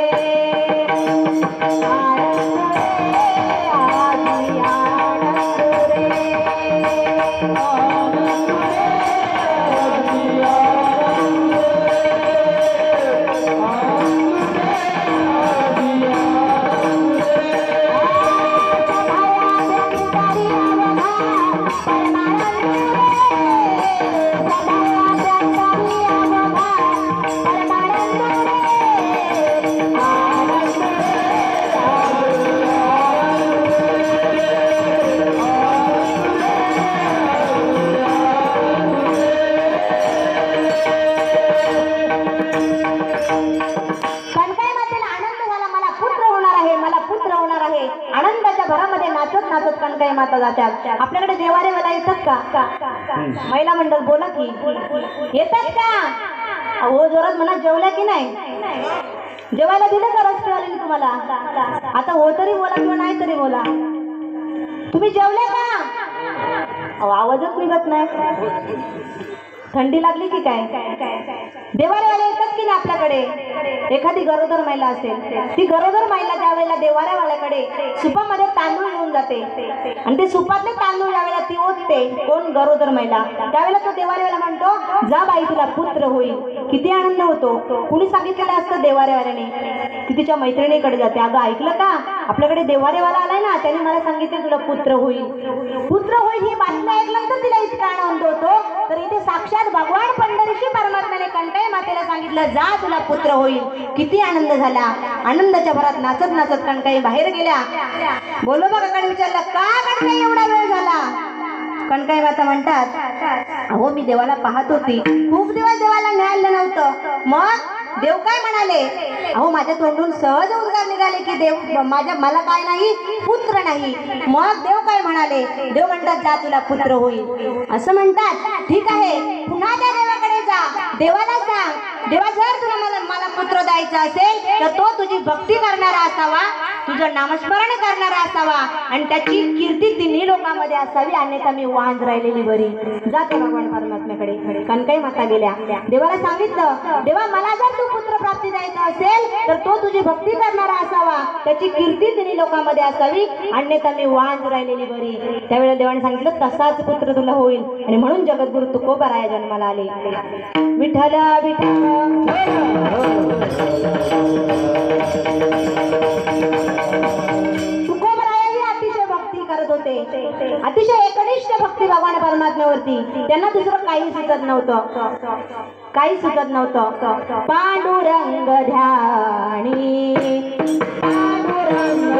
नाचत कणकाई माता जातात. आपल्याकडे देवारे मला येतात का? महिला मंडळ बोला की येतात का? हो जोरात म्हणा. जेवल्या की नाही? जेवायला दिलं का रस्त्यावालीने तुम्हाला? आता हो तरी बोला किंवा नाही तरी बोला. तुम्ही जेवले का? आवाजच निघत नाही. थंडी लागली की काय? देवाऱ्यावाले येतात की नाही आपल्याकडे? एखादी गरोदर महिला असेल, ती गरोदर महिला ज्या वेळेला देवाऱ्यावाल्याकडे सुपामध्ये तांदूळ घेऊन जाते आणि ते सुपातले तांदूळ ज्यावेळेला ती ओतते, कोण? गरोदर महिला. त्यावेळेला तो देवाऱ्यावाला म्हणतो, जा बाई तुला पुत्र होईल. किती आनंद होतो. कुणी सांगितलेलं असतं देवाऱ्यावाल्याने, ती तिच्या मैत्रिणीकडे जाते. अगं ऐकलं का आपल्याकडे देवाऱ्यावाला आलाय ना, त्याने मला सांगितले तुला पुत्र होईल. पुत्र होईल ही बातमी ऐकल्यानंतर तिला इतका आनंद होतो. तर इथे साक्षात भगवान पंढरीशी परमात्म्याने कणकाई मातेला सांगितलं, जा तुला पुत्र होईल. किती आनंद झाला. आनंदाच्या भरात नाचत नाचत कणकाई बाहेर गेल्या. बोलो बघा कडे विचारलं, का कणकाई एवढा वेळ झाला? कणकाई माता म्हणतात, अहो मी देवाला पाहत होती, खूप दिवस देवाला मिळालं नव्हतं. मग देव काय म्हणाले? अहो माझ्या तोंडून सहज उद्गार निघाले की देव मला काय नाही, पुत्र नाही. मग देव काय म्हणाले? देव म्हणतात, जा तुला पुत्र होईल. असं म्हणतात. ठीक आहे, पुन्हा त्या देवाकडे जा, देवाला सांग, देवा जर तुला मला पुत्र जायचा असेल तर तो तुझी भक्ती करणारा असावा, तुझं नामस्मरण करणारा असावा आणि त्याची कीर्ती तिन्ही लोकांमध्ये असावी, अन्यथा मी वांज राहिलेली बरी. जातो भगवान परमात्म्याकडे. कणकाई माता गेल्या, देवाला सांगितलं, देवा मला जर तू पुत्र प्राप्ती द्यायचा असेल तर तो तुझी भक्ती करणारा असावा, त्याची कीर्ती तिन्ही लोकांमध्ये असावी, अन्यथा मी वांज राहिलेली बरी. त्यावेळेला देवाने सांगितलं तसाच पुत्र तुला होईल आणि म्हणून जगद्गुरु तुकोबाराया जन्माला आले. विठ्ठल विठ्ठल तुकोबाराया ही अतिशय भक्ती करत होते, अतिशय एकनिष्ठ भक्ती भगवान परमात्म्यावरती. त्यांना दुसरं काही सुचत नव्हतं, काही सुचत नव्हतं. पांडुरंग ध्यानी पांडुरंग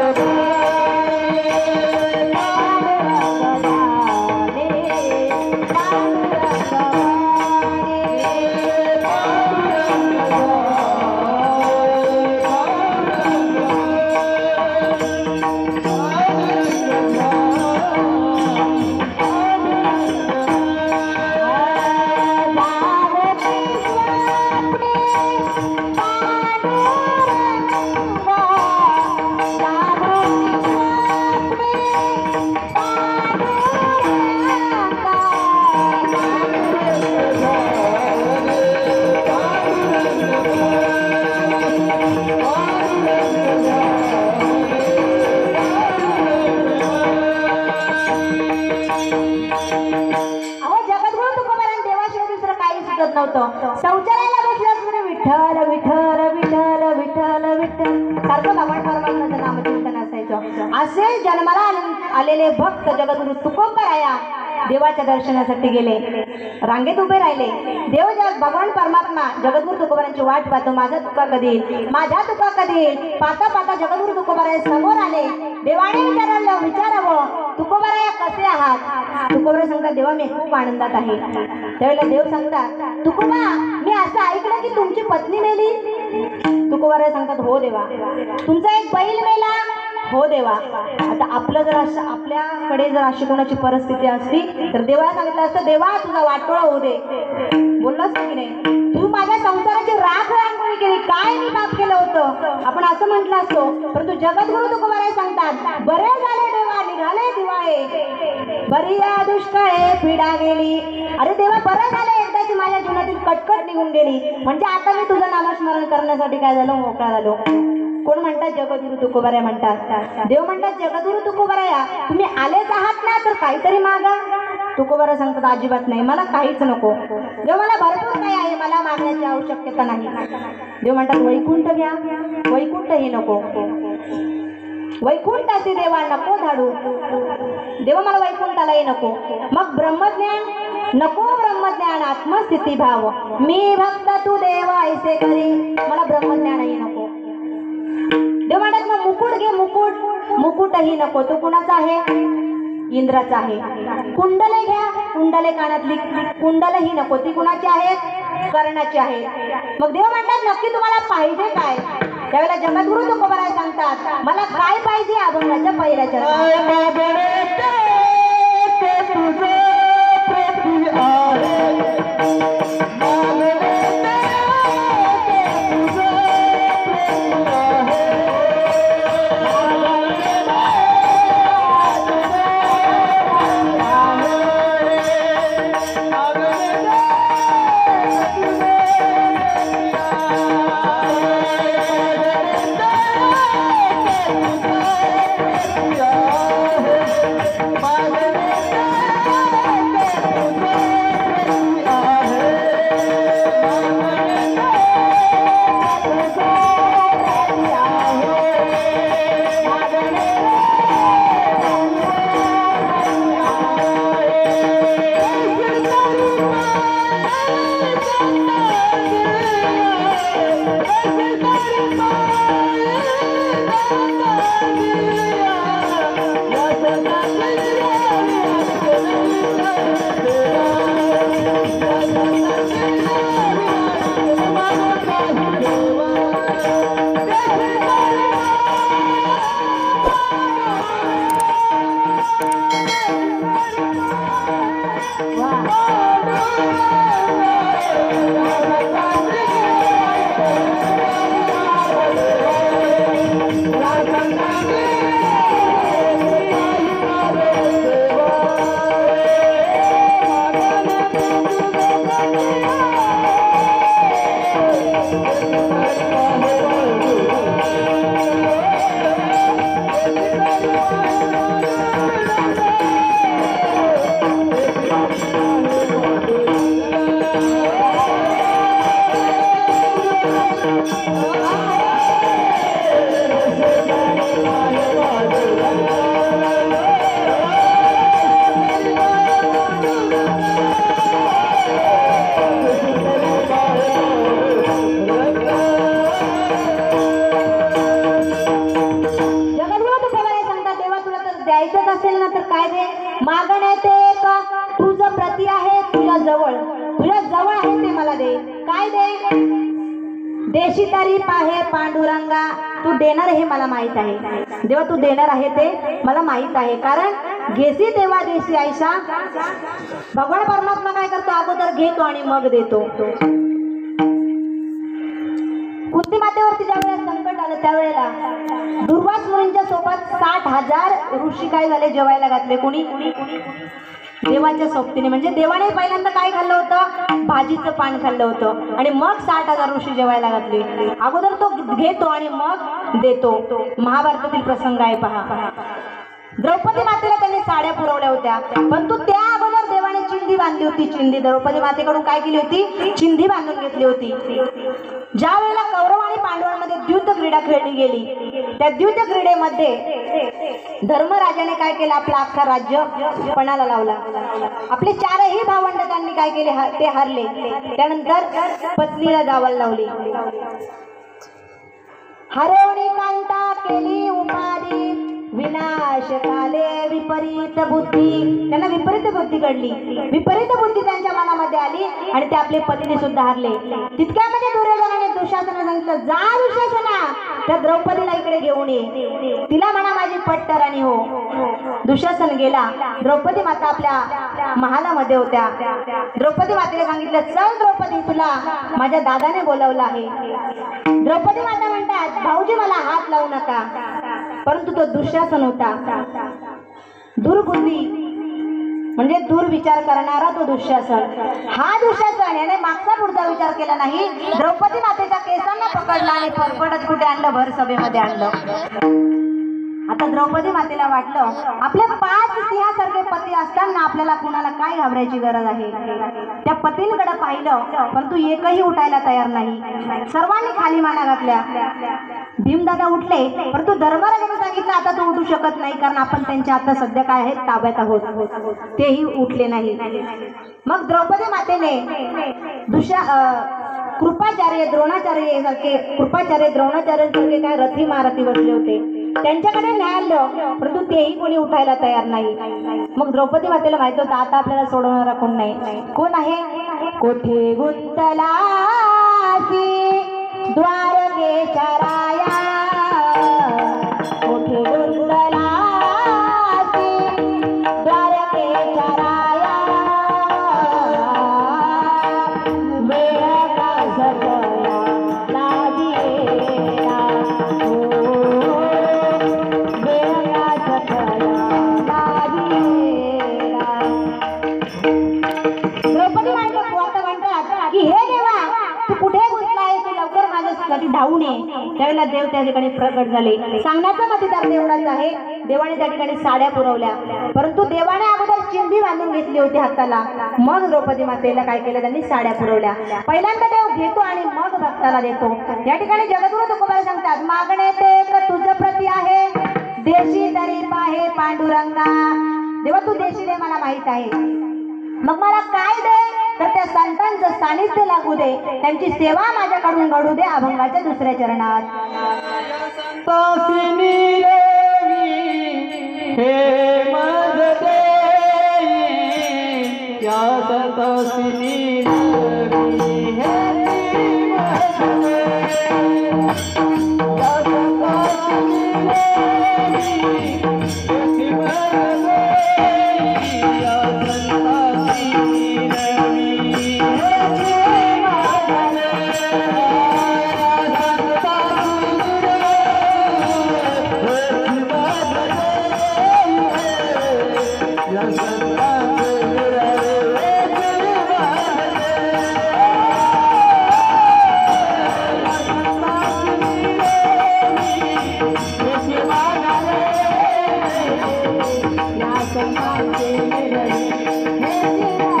नव्हतं. शौचालयाला बसल्यास विठ्ठल विठ्ठल विठ्ठल विठ्ठल विठ्ठल सारखं भगवान परमात्म्याचं नामचिंतन असायचं. असे जन्माला आलेले भक्त जगद्गुरु तुकोबाराया देवाच्या दर्शनासाठी गेले, रांगेत उभे राहिले. देव भगवान परमात्मा जगद्गुरु तुकोबारायांची वाट पाहतो, माझा तुका कधी येईल, माझा तुका कधी येईल. पाहता पाहता जगद्गुरु तुकोबाराया समोर आले. देवाने विचारावं तुकोबाराया कसे आहात. तुकोबाराया सांगतात, देवा मी खूप आनंदात आहे. त्यावेळेला देव सांगतात, तुकोबा मी असं ऐकलं की तुमची पत्नी मेली. तुकोबाराया सांगतात, हो देवा. तुमचा एक बैल मेला. हो देवा. आता आपलं जर असं आपल्याकडे जर अशी कोणाची परिस्थिती असती तर देवाला सांगितलं असतं, देवा तुझा वाटोळा होऊ दे. बोललाच की नाही, तू माझ्या संसाराची राख रांगोळी केली, काय मी पाप केलं होतं आपण असं म्हटलं असतो. परंतु जगद्गुरु तुकोबाराया सांगतात, बरे झाले देवा निघाले दिवाळे, बरी या दुष्काळे पिढा गेली. अरे देवा बरं झालं, एकदाची माझ्या जीवनातील कटकट निघून गेली, म्हणजे आता मी तुझं नामस्मरण करण्यासाठी काय झालं, मोकळा झालो. कोण म्हणतात, जगद्गुरु तुकोबाराया म्हणतात. देव म्हणतात, जगद्गुरु तुकोबाराया तुम्ही आलेच आहात ना तर काहीतरी मागा. तुकोबाराया सांगतात, अजिबात नाही, मला काहीच नको. देव मला भरपूर काही आहे, मला मागण्याची आवश्यकता नाही. देव म्हणतात, वैकुंठ घ्या. वैकुंठही नको. वैकुंठाचे देवा नको धाडू. देवा मला वैकुंठालाही नको. मग ब्रह्मज्ञान नको, ब्रह्मज्ञान आत्मस्थिती भाव, मी भक्त तू देव ऐसे करी, मला ब्रह्मज्ञानही नको. देव म्हणतात, मग मुकुट घे. मुकुटही नको. तो कुणाचा आहे, इंद्राचा आहे. कुंडले घ्या. कुंडले कानातली कुंडलही नको, ती कुणाची आहेत, कर्णाची आहे. मग देव म्हणतात, नक्की तुम्हाला पाहिजे काय. त्यावेळेला जगद्गुरु तुकोबाराया सांगतात, मला काय पाहिजे, अभंगाच्या पहिल्या मागणे ते एक तुझं प्रती आहे तुझ्या जवळ आहे ते मला दे. काय दे? देशी तरी पाहे पांडुरंगा, तू देणार हे मला माहित आहे. देवा तू देणार आहे ते मला माहित आहे, कारण घेसी देवा देशी ऐसा. भगवान परमात्मा काय करतो? अगोदर घेतो आणि मग देतो. कुंती मातेवरती ज्या वेळेला संकट आलं त्यावेळेला दुर्वास मुनींच्या सोबत 60,000 ऋषी काय झाले? जेवायला घातले. कोणी? देवाच्या सोबतीने. म्हणजे देवाने पहिल्यांदा काय खाल्लं होतं? भाजीचं पान खाल्लं होतं आणि मग 60,000 ऋषी जेवायला घातले. अगोदर तो घेतो आणि मग देतो. महाभारतातील प्रसंग आहे पहा. द्रौपदी मातेला त्यांनी साड्या पुरवल्या होत्या, परंतु त्या अगोदर देवाने चिंधी बांधली होती. चिंधी द्रौपदी मातेकडून काय केली होती? चिंधी बांधून घेतली होती. ज्या वेळेला कौरव आणि पांडवांमध्ये द्युत क्रीडा खेळली गेली, त्या द्युत क्रीडेमध्ये धर्मराजाने काय केलं? आपलं अख्खा राज्य पणाला लावला. आपले चारही भावंड त्यांनी काय केले? ते हारले. त्यानंतर पत्नीला जावाला लावली. हरवणी कांता केली उपाधी, विनाश काले विपरीत बुद्धी. त्यांना विपरीत बुद्धी घडली. विपरीत बुद्धी त्यांच्या मनामध्ये आली आणि ते आपले पतीने सुद्धा हारले. तितक्यामध्ये दुर्योधनाने दुःशासनाला सांगितलं, जा दुःशासना, त्या द्रौपदीला इकडे घेऊन ये, तिला म्हणा माझी पटराणी हो. दुःशासन गेला. द्रौपदी माता आपल्या महालामध्ये होत्या. द्रौपदी मातेला सांगितलं, चल द्रौपदी, तुला माझ्या दादाने बोलावलं आहे. द्रौपदी माता म्हणतात, भाऊजी मला हात लावू नका. परंतु तो दुःशासन होता. दुर्बुद्धी म्हणजे दुर्विचार करणारा तो दुःशासन. हा दुःशासन याने मागचा पुढचा विचार केला नाही. द्रौपदी मातेच्या केसांना पकडला आणि फरफडत कुठे आणलं? भर सभेमध्ये आणलं. आता द्रौपदी मातेला वाटलं, आपल्या 5 सिंहासारखे पती असताना आपल्याला कुणाला काय घाबरायची गरज आहे? त्या पतींकडे पाहिलं, परंतु एकही उठायला तयार नाही. सर्वांनी खाली माना घातल्या. भीमदादा उठले, परंतु धर्मराजाने सांगितलं, आता तू उठू शकत नाही, कारण आपण त्यांच्या आता सध्या काय आहेत? ताब्यात आहोत. तेही उठले नाही. मग द्रौपदी मातेने कृपाचार्य द्रोणाचार्य सारखे काय रथी महारथी बसले होते, त्यांच्याकडे न्यायालय, परंतु तेही कोणी उठायला तयार नाही. मग द्रौपदी मातेला माहित होतं, आता आपल्याला सोडवणारा कोण नाही. कोण आहे? कोठे गुंतला द्वारकेच्या राया, कोठे गुंतला द्वारकेच्या राया, वेळ का सकला लागिला, वेळ का सकला लागिला. द्रौपदी म्हणतात की हे देवा, तू कुठे गुंतलाय? तू लवकर माझ्यासाठी धावून ये. त्यावेळेला देव त्या ठिकाणी प्रकट झाले. सांगण्याचा मतिदार एवढाच आहे, देवाने त्या ठिकाणी साड्या पुरवल्या, परंतु देवाने अगोदर चिंधी बांधून घेतली होती हाताला. मग द्रौपदी मातेला काय केलं? त्यांनी साड्या पुरवल्या. पहिल्यांदा देव घेतो आणि मग भक्ताला देतो. या ठिकाणी जगद्गुरु तुकोबाला सांगतात, मागणे ते एक तुझं प्रती आहे, देशी तरी पाहे पांडुरंगा. देवा तू देशी दे, मला माहित आहे. मग मला काय दे? तर त्या संतांचं सानिध्य लागू दे, त्यांची सेवा माझ्याकडून घडू दे अभंगाच्या 2ऱ्या चरणात. संतासिनी देवी हे मज देई, या संतासिनी देवी हे मज देई, या संतासिनी देवी हे मज देई, या संतासिनी देवी हे मज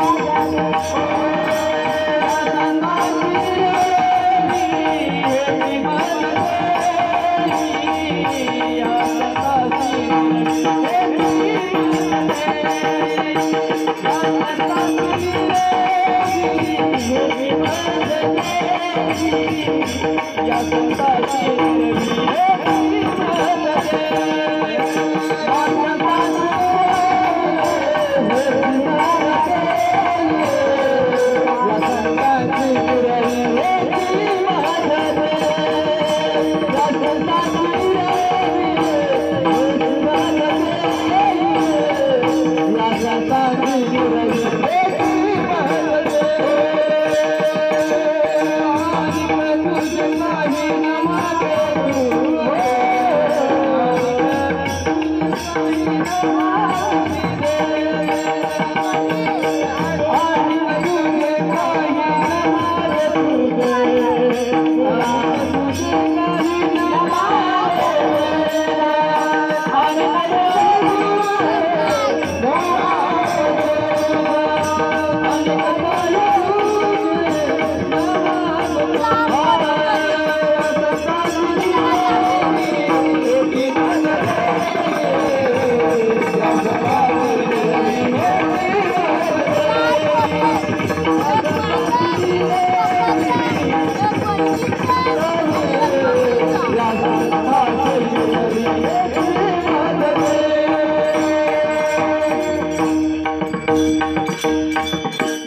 काही न मागे तू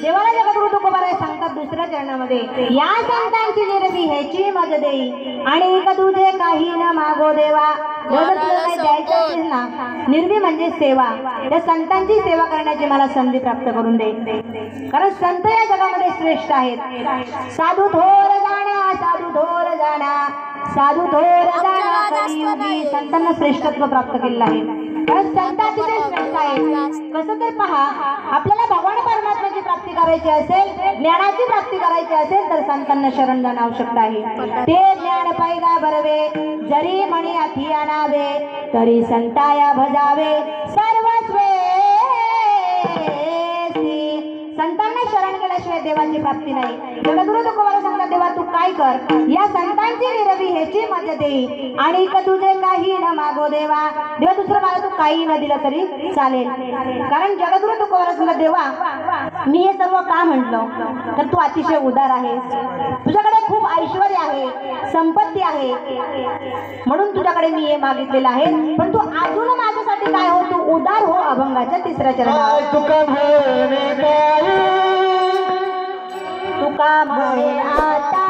देवाला जगद्गुरु तुकोबाराय सांगतात दुसऱ्या चरणामध्ये, या संतांची निरवी ह्याची मज देई आणि का तुझे काही न मागो देवा. जर तुला काही द्यायचं असेल ना, निर्वी म्हणजे सेवा, त्या संतांची सेवा करण्याची मला संधी प्राप्त करून दे. कारण संत या जगामध्ये श्रेष्ठ आहेत. साधू थोर जाणा, साधू थोर जाणा, साधू थोर जाणा कलियुगी. संतांना श्रेष्ठत्व प्राप्त केलेलं आहे. कारण संतांची ते श्रेष्ठ आहे. कसं तर पहा, आपल्याला भगवान परमात्म्याची प्राप्ती करायची असेल, ज्ञानाची प्राप्ती करायची असेल तर संतांना शरण जाणं आवश्यक आहे. ते ज्ञान पैगा भरवे, जरी मणी हाती आणावे, तरी संताया भजावे सर्वस्वे. संतांना शरण केल्याशिवाय देवाची प्राप्ती नाही. जगद्गुरु तुकोबारा सांगतात, देवा तू काय कर, या संतांची निरवी ह्याची मज देई आणि का तुझे काही न मागो देवा. देवा दुसरं मला तू काही न दिलं तरी चालेल. कारण जगद्गुरु तुकोबारा सांगतात, देवा मी हे सर्व का म्हटलं तर तू अतिशय उदार आहेस. तुझ्याकडे खूप ऐश्वर आहे, संपत्ती आहे, म्हणून तुझ्याकडे मी हे मागितलेलं आहे. पण तू अजून माझ्यासाठी काय हो, तू उदार हो. अभंगाच्या तिसऱ्या चरणात तुका म्हणे आता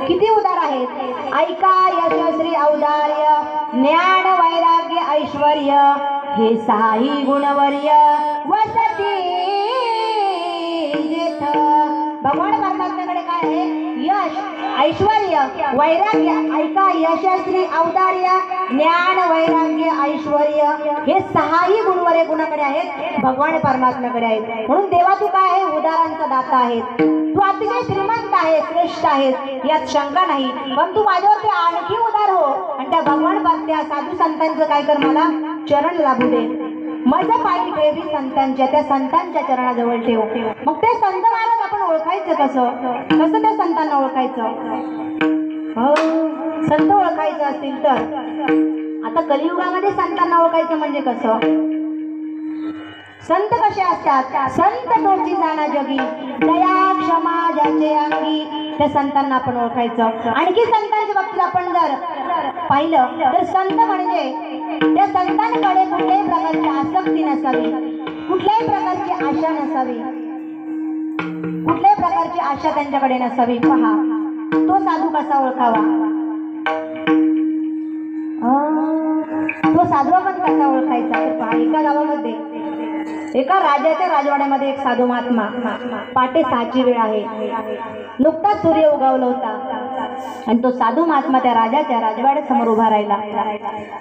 किती उदार आहेत. ऐका यशश्री औदार्य, ज्ञान वैराग्य ऐश्वर्य, हे साई गुणवर्य वसती जेथ. भगवान परमात्म्याकडे काय आहे? यश, ऐश्वर्य, वैराग्य. ऐका, यशस्वी, औदार्य, ज्ञान, वैराग्य, ऐश्वर्य हे सहाही गुणवरे कुणाकडे आहेत? भगवान परमात्म्याकडे आहेत. म्हणून देवा तू काय आहे? उदारांचा दाता आहे. तू अतिशय श्रीमंत आहे, श्रेष्ठ आहे, यात शंका नाही. पण तू माझ्यावरती आणखी उदार हो आणि त्या भगवान त्या साधू संतांचं काय कर, मला चरण लाभू दे. माझं पायी ठेवी संतांच्या, त्या संतांच्या चरणाजवळ ठेव. मग ते संत महाराज आपण ओळखायचं कसं? कसं त्या संतांना ओळखायचं? हो, संत ओळखायचं असतील तर आता कलियुगामध्ये संतांना ओळखायचं म्हणजे कसं? संत कसे असतात? संत तोची जाणा जगी, दया क्षमा ज्याचे अंगी. त्या संतांना आपण ओळखायचं. आणखी संतांच्या बाबतीत आपण जर पाहिलं तर संत म्हणजे त्या संतांकडे कुठल्याही प्रकारची आसक्ती नसावी, कुठल्याही प्रकारची आशा नसावी, कुठल्याही प्रकारची आशा त्यांच्याकडे नसावी. पहा, तो साधू कसा ओळखावा? तो साधू आपण कसा ओळखायचा? तर पहा, एका गावामध्ये एका राजाच्या राजवाड्यामध्ये एक साधू महात्मा. पहाटे 6ची वेळ आहे, नुकताच सूर्य उगवला होता आणि तो साधू महात्मा त्या राजाच्या राजवाड्यासमोर उभा राहिला.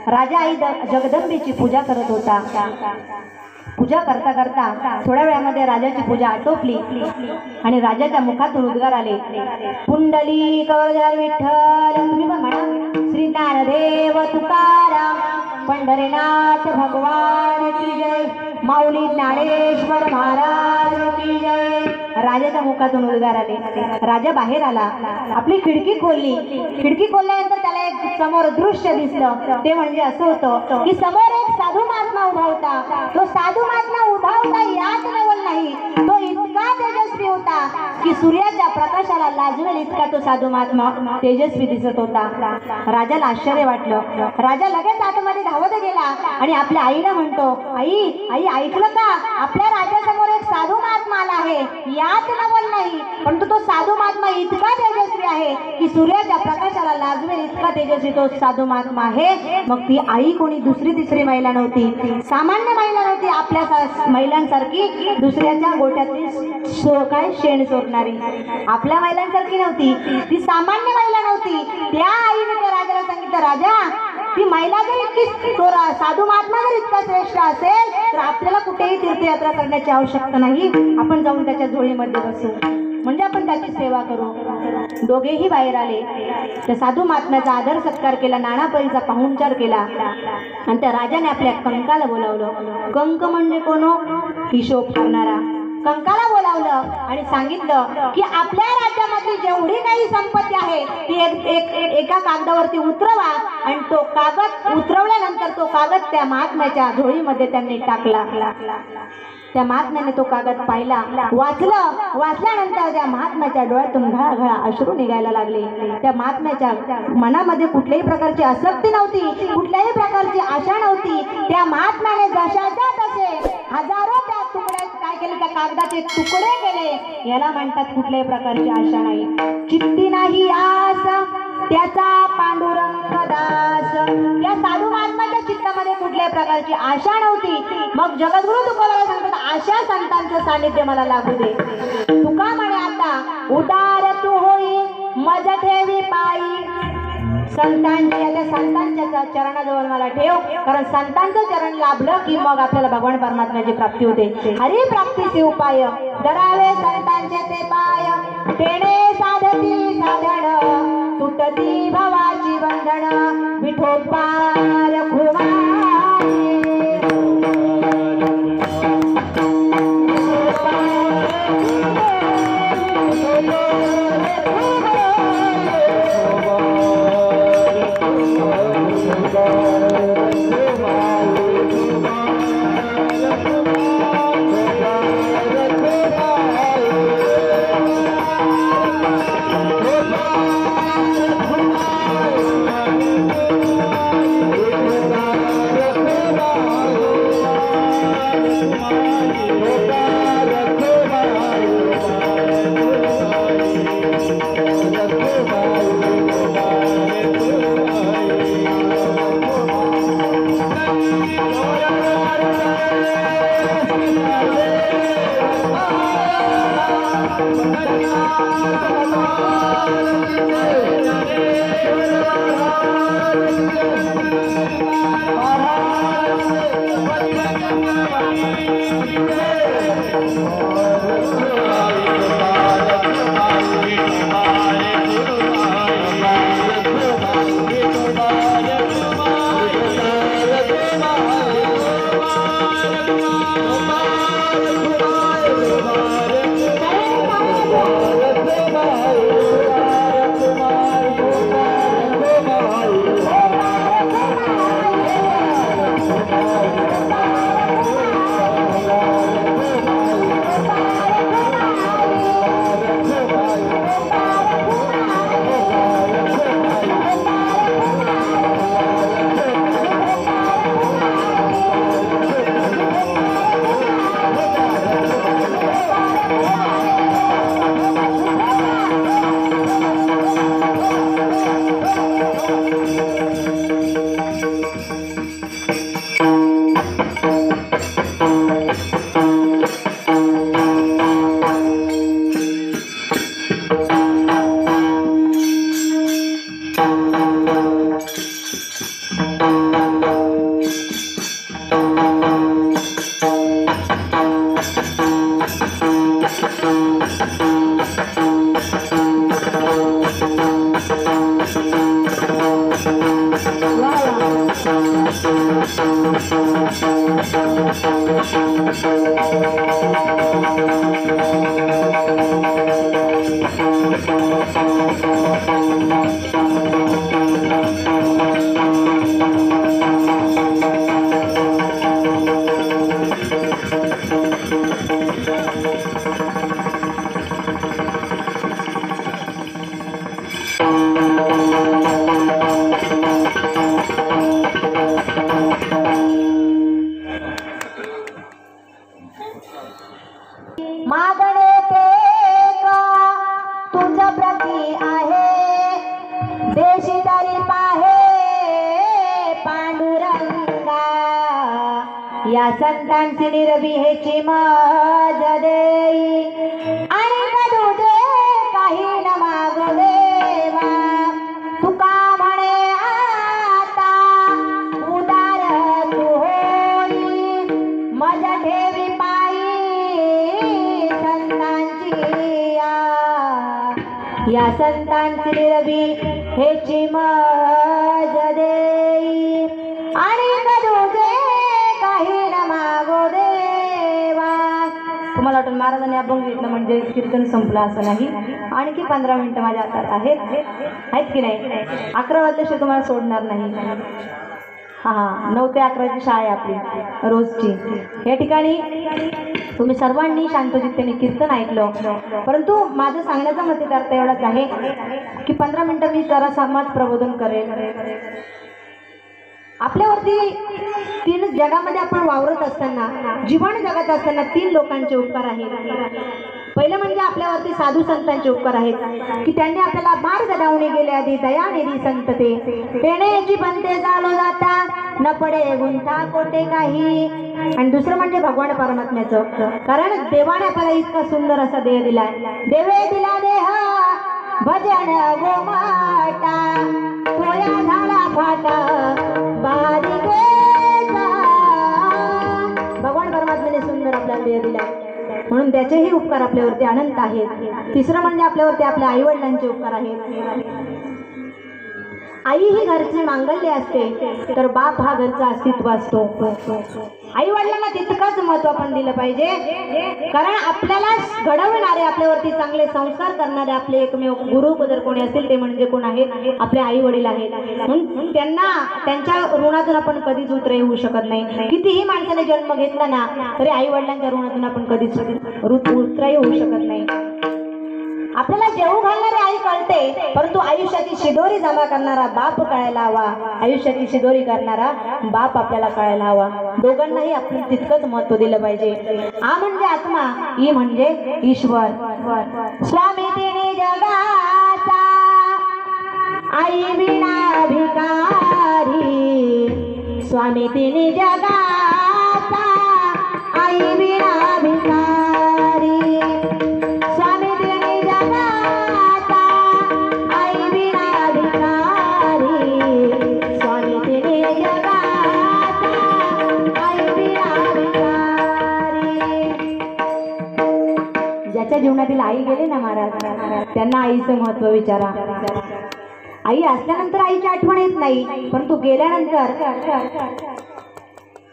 राजा आई जगदंबेची पूजा करत होता. पूजा करता करता थोड्या वेळामध्ये राजाची पूजा आटोपली आणि राजाच्या मुखातून उद्गार आले, पुंडली कवळदार विठ्ठल. तुम्ही पण म्हणा, श्री ज्ञानदेव तुकाराम पंढरीनाथ भगवान की जय, माऊली ज्ञानेश्वर महाराज की जय. राजाच्या मुखातून उद्गार आले. राजा बाहेर आला, आपली खिडकी खोलली. खिडकी खोलल्यानंतर त्याला एक समोर दृश्य दिसलं. ते म्हणजे असं होतं की समोर एक साधू महात्मा उभा होता. तो साधू महात्मा उभा होता याच नवल नाही, तो इतका तेजस्वी होता की सूर्याच्या प्रकाशाला लाजवेल इतका तो साधू महात्मा तेजस्वी दिसत होता. राजाला आश्चर्य वाटलं. राजा लगेच आतमध्ये धावत गेला आणि आपल्या आईला म्हणतो, आई आई ऐकलं का? आपल्या राजासमोर एक साधू महात्मा आला आहे, यात नवल नाही, परंतु तो साधू महात्मा इतका तेजस्वी आहे की सूर्याच्या प्रकाशाला लाजवेल इतका तेजस्वी तो साधू महात्मा आहे. मग ती आई कोणी दुसरी तिसरी महिला नव्हती, सामान्य महिला नव्हती, आपल्या महिलांसारखी दुसऱ्याच्या गोट्यातली काय शेण सोडणारी आपल्या महिलांसारखी नव्हती, ती सामान्य महिला नव्हती. त्या आईने त्या राजाला सांगितलं, राजा ती महिला जर इतकी, तो साधू महात्मा जर इतका श्रेष्ठ असेल तर आपल्याला कुठेही तीर्थयात्रा करण्याची आवश्यकता नाही, आपण जाऊन त्याच्या झोळीमध्ये बसू, म्हणजे आपण त्याची सेवा करू. दोघेही बाहेर आले. त्या साधू महात्म्याचा आदर सत्कार केला, नाणापरीचा पाहुणचार केला आणि त्या राजाने आपल्या कंकाला बोलावलं. कंक म्हणजे कोण? हिशोब करणारा. कंकाला बोलावलं आणि सांगितलं की आपल्या राज्यामध्ये जेवढी काही संपत्ती आहे ती एका कागदावरती उतरवा. आणि तो कागद उतरवल्यानंतर तो कागद त्या महात्म्याच्या झोळीमध्ये त्यांनी टाकला. त्या महात्म्याने तो कागद पाहिला, वाचल्यानंतर त्या महात्म्याच्या डोळ्यातून घळाघळा अश्रू निघायला लागले. त्या महात्म्याच्या मनामध्ये कुठल्याही प्रकारची आसक्ती नव्हती, कुठल्याही प्रकारची आशा नव्हती. त्या महात्म्याने जशाच्या तसे हजारो त्या तुकड्यात काय केले, त्या कागदाचे तुकडे केले. याला म्हणतात कुठल्याही प्रकारची आशा नाही. चित्ती नाही आस त्याचा पांडुरंग दास. या साधू महात्म्याच्या चित्तामध्ये कुठल्याही प्रकारची आशा नव्हती. मग जगद्गुरु तुकोबाला सांगतात, आशा संतांचं सानिध्य मला लागू दे. तुका म्हणे आता उदार तू होई मज ठेवी पायी. संतांच्या चरणाजवळ मला ठेव, कारण संतांचं चरण लाभलं की मग आपल्याला भगवान परमात्म्याची प्राप्ती होते. हरी प्राप्तीचे उपाय धरावे संतांचे ते पाय, तेणे साधती साधन तुटती भवाची बंधन. विठोबार खुमारी Thank you. मागणे ते का तुझ प्रती आहे देशी तरी पाहे पांडुरंगा या संतांची निरवी हेची मज देई आणि कधू दे काही न मागू देवा तुका म्हणे आता उदार तू होई मज ठेवी या संतांची निरवी हेची मज देई आणि कधू दे काही न मागो देवा. तुम्हाला वाटतं महाराजांनी अभंग घेतलं म्हणजे कीर्तन संपलं असं नाही. आणखी 15 मिनिटं माझ्या हातात आहेत की नाही. 11 वाजल्याशिवाय तुम्हाला सोडणार नाही. हां 9 ते 11ची शाळा आहे आपली रोजची. या ठिकाणी तुम्ही सर्वांनी शांतचित्तेने कीर्तन ऐकलं, परंतु माझं सांगण्याचा मतितार्थ अर्थ एवढाच आहे की 15 मिनिटं मी जरा समाज प्रबोधन करेल. आपल्यावरती 3 जगामध्ये आपण वावरत असताना, जीवन जगत असताना 3 लोकांचे उपकार आहेत. पहिलं म्हणजे आपल्यावरती साधू संतांचे उपकार आहेत की त्यांनी आपल्याला मार्ग दावणे गेले आधी दयानिधी संतते पेण्याची बनते चालू जाता न पडे गुंता कोटे काही. आणि दुसरं म्हणजे भगवान परमात्म्याचं, कारण देवाने आपल्याला इतका सुंदर असा देह दिलाय. देवे दिला देह भजन गोमाटा तोया झाला फाटा बारिकेचा. भगवान परमात्म्याने सुंदर आपल्याला देह दिलाय म्हणून त्याचेही उपकार आपल्यावरती अनंत आहेत. तिसरं म्हणजे आपल्यावरती आपल्या आई वडिलांचे उपकार आहेत. आई ही घरचे मांगल्य असते तर बाप हा घरचा अस्तित्व असतो. आई वडिलांना तितकंच महत्त्व आपण दिलं पाहिजे, कारण आपल्याला घडवणारे आपल्यावरती चांगले संस्कार करणारे आपले एकमेव गुरु जर कोणी असतील ते म्हणजे कोण आहेत, आपले आई वडील आहेत. म्हणून त्यांना त्यांच्या ऋणातून आपण कधीच उतरे होऊ शकत नाही. कितीही माणसाने जन्म घेतला ना तरी आई वडिलांच्या ऋणातून आपण कधीच उतराई होऊ शकत नाही. आपल्याला जेवू घालणारी आई कळते, परंतु आयुष्याची शिदोरी जमा करणारा बाप कळायला हवा. आयुष्याची शिदोरी करणारा बाप आपल्याला कळायला हवा. दोघांनाही आपण तितकंच महत्त्व दिलं पाहिजे. आ म्हणजे आत्मा, ई म्हणजे ईश्वर. स्वामी तिने जगाचा आई विना भिकारी. स्वामी तिने जगाचा जीवनातील आई गेले ना महाराज, त्यांना आईचं महत्व विचारा. आई असल्यानंतर आईची आठवण येत नाही, परंतु गेल्यानंतर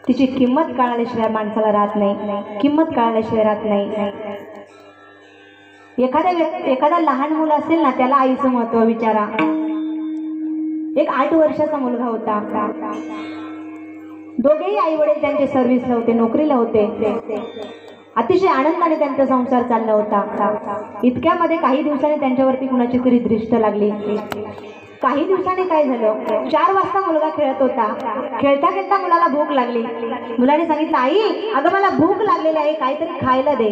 तिची किंमत कळाल्याशिवाय माणसाला राहत नाही, किंमत कळाल्याशिवाय राहत नाही. एखादा लहान मुलं असेल ना, त्याला आईचं महत्व विचारा. एक 8 वर्षाचा मुलगा होता. दोघेही आई वडील त्यांचे सर्व्हिसला होते, नोकरीला होते. अतिशय आनंदाने त्यांचा संसार चालला होता. इतक्यामध्ये काही दिवसांनी त्यांच्यावरती कुणाची तरी दृष्ट लागली. काही दिवसांनी काय झालं, 4 वाजता मुलगा खेळत होता. खेळता खेळता मुलाला भूक लागली. मुलाने सांगितलं, आई अगं मला भूक लागलेली आहे, काहीतरी खायला दे,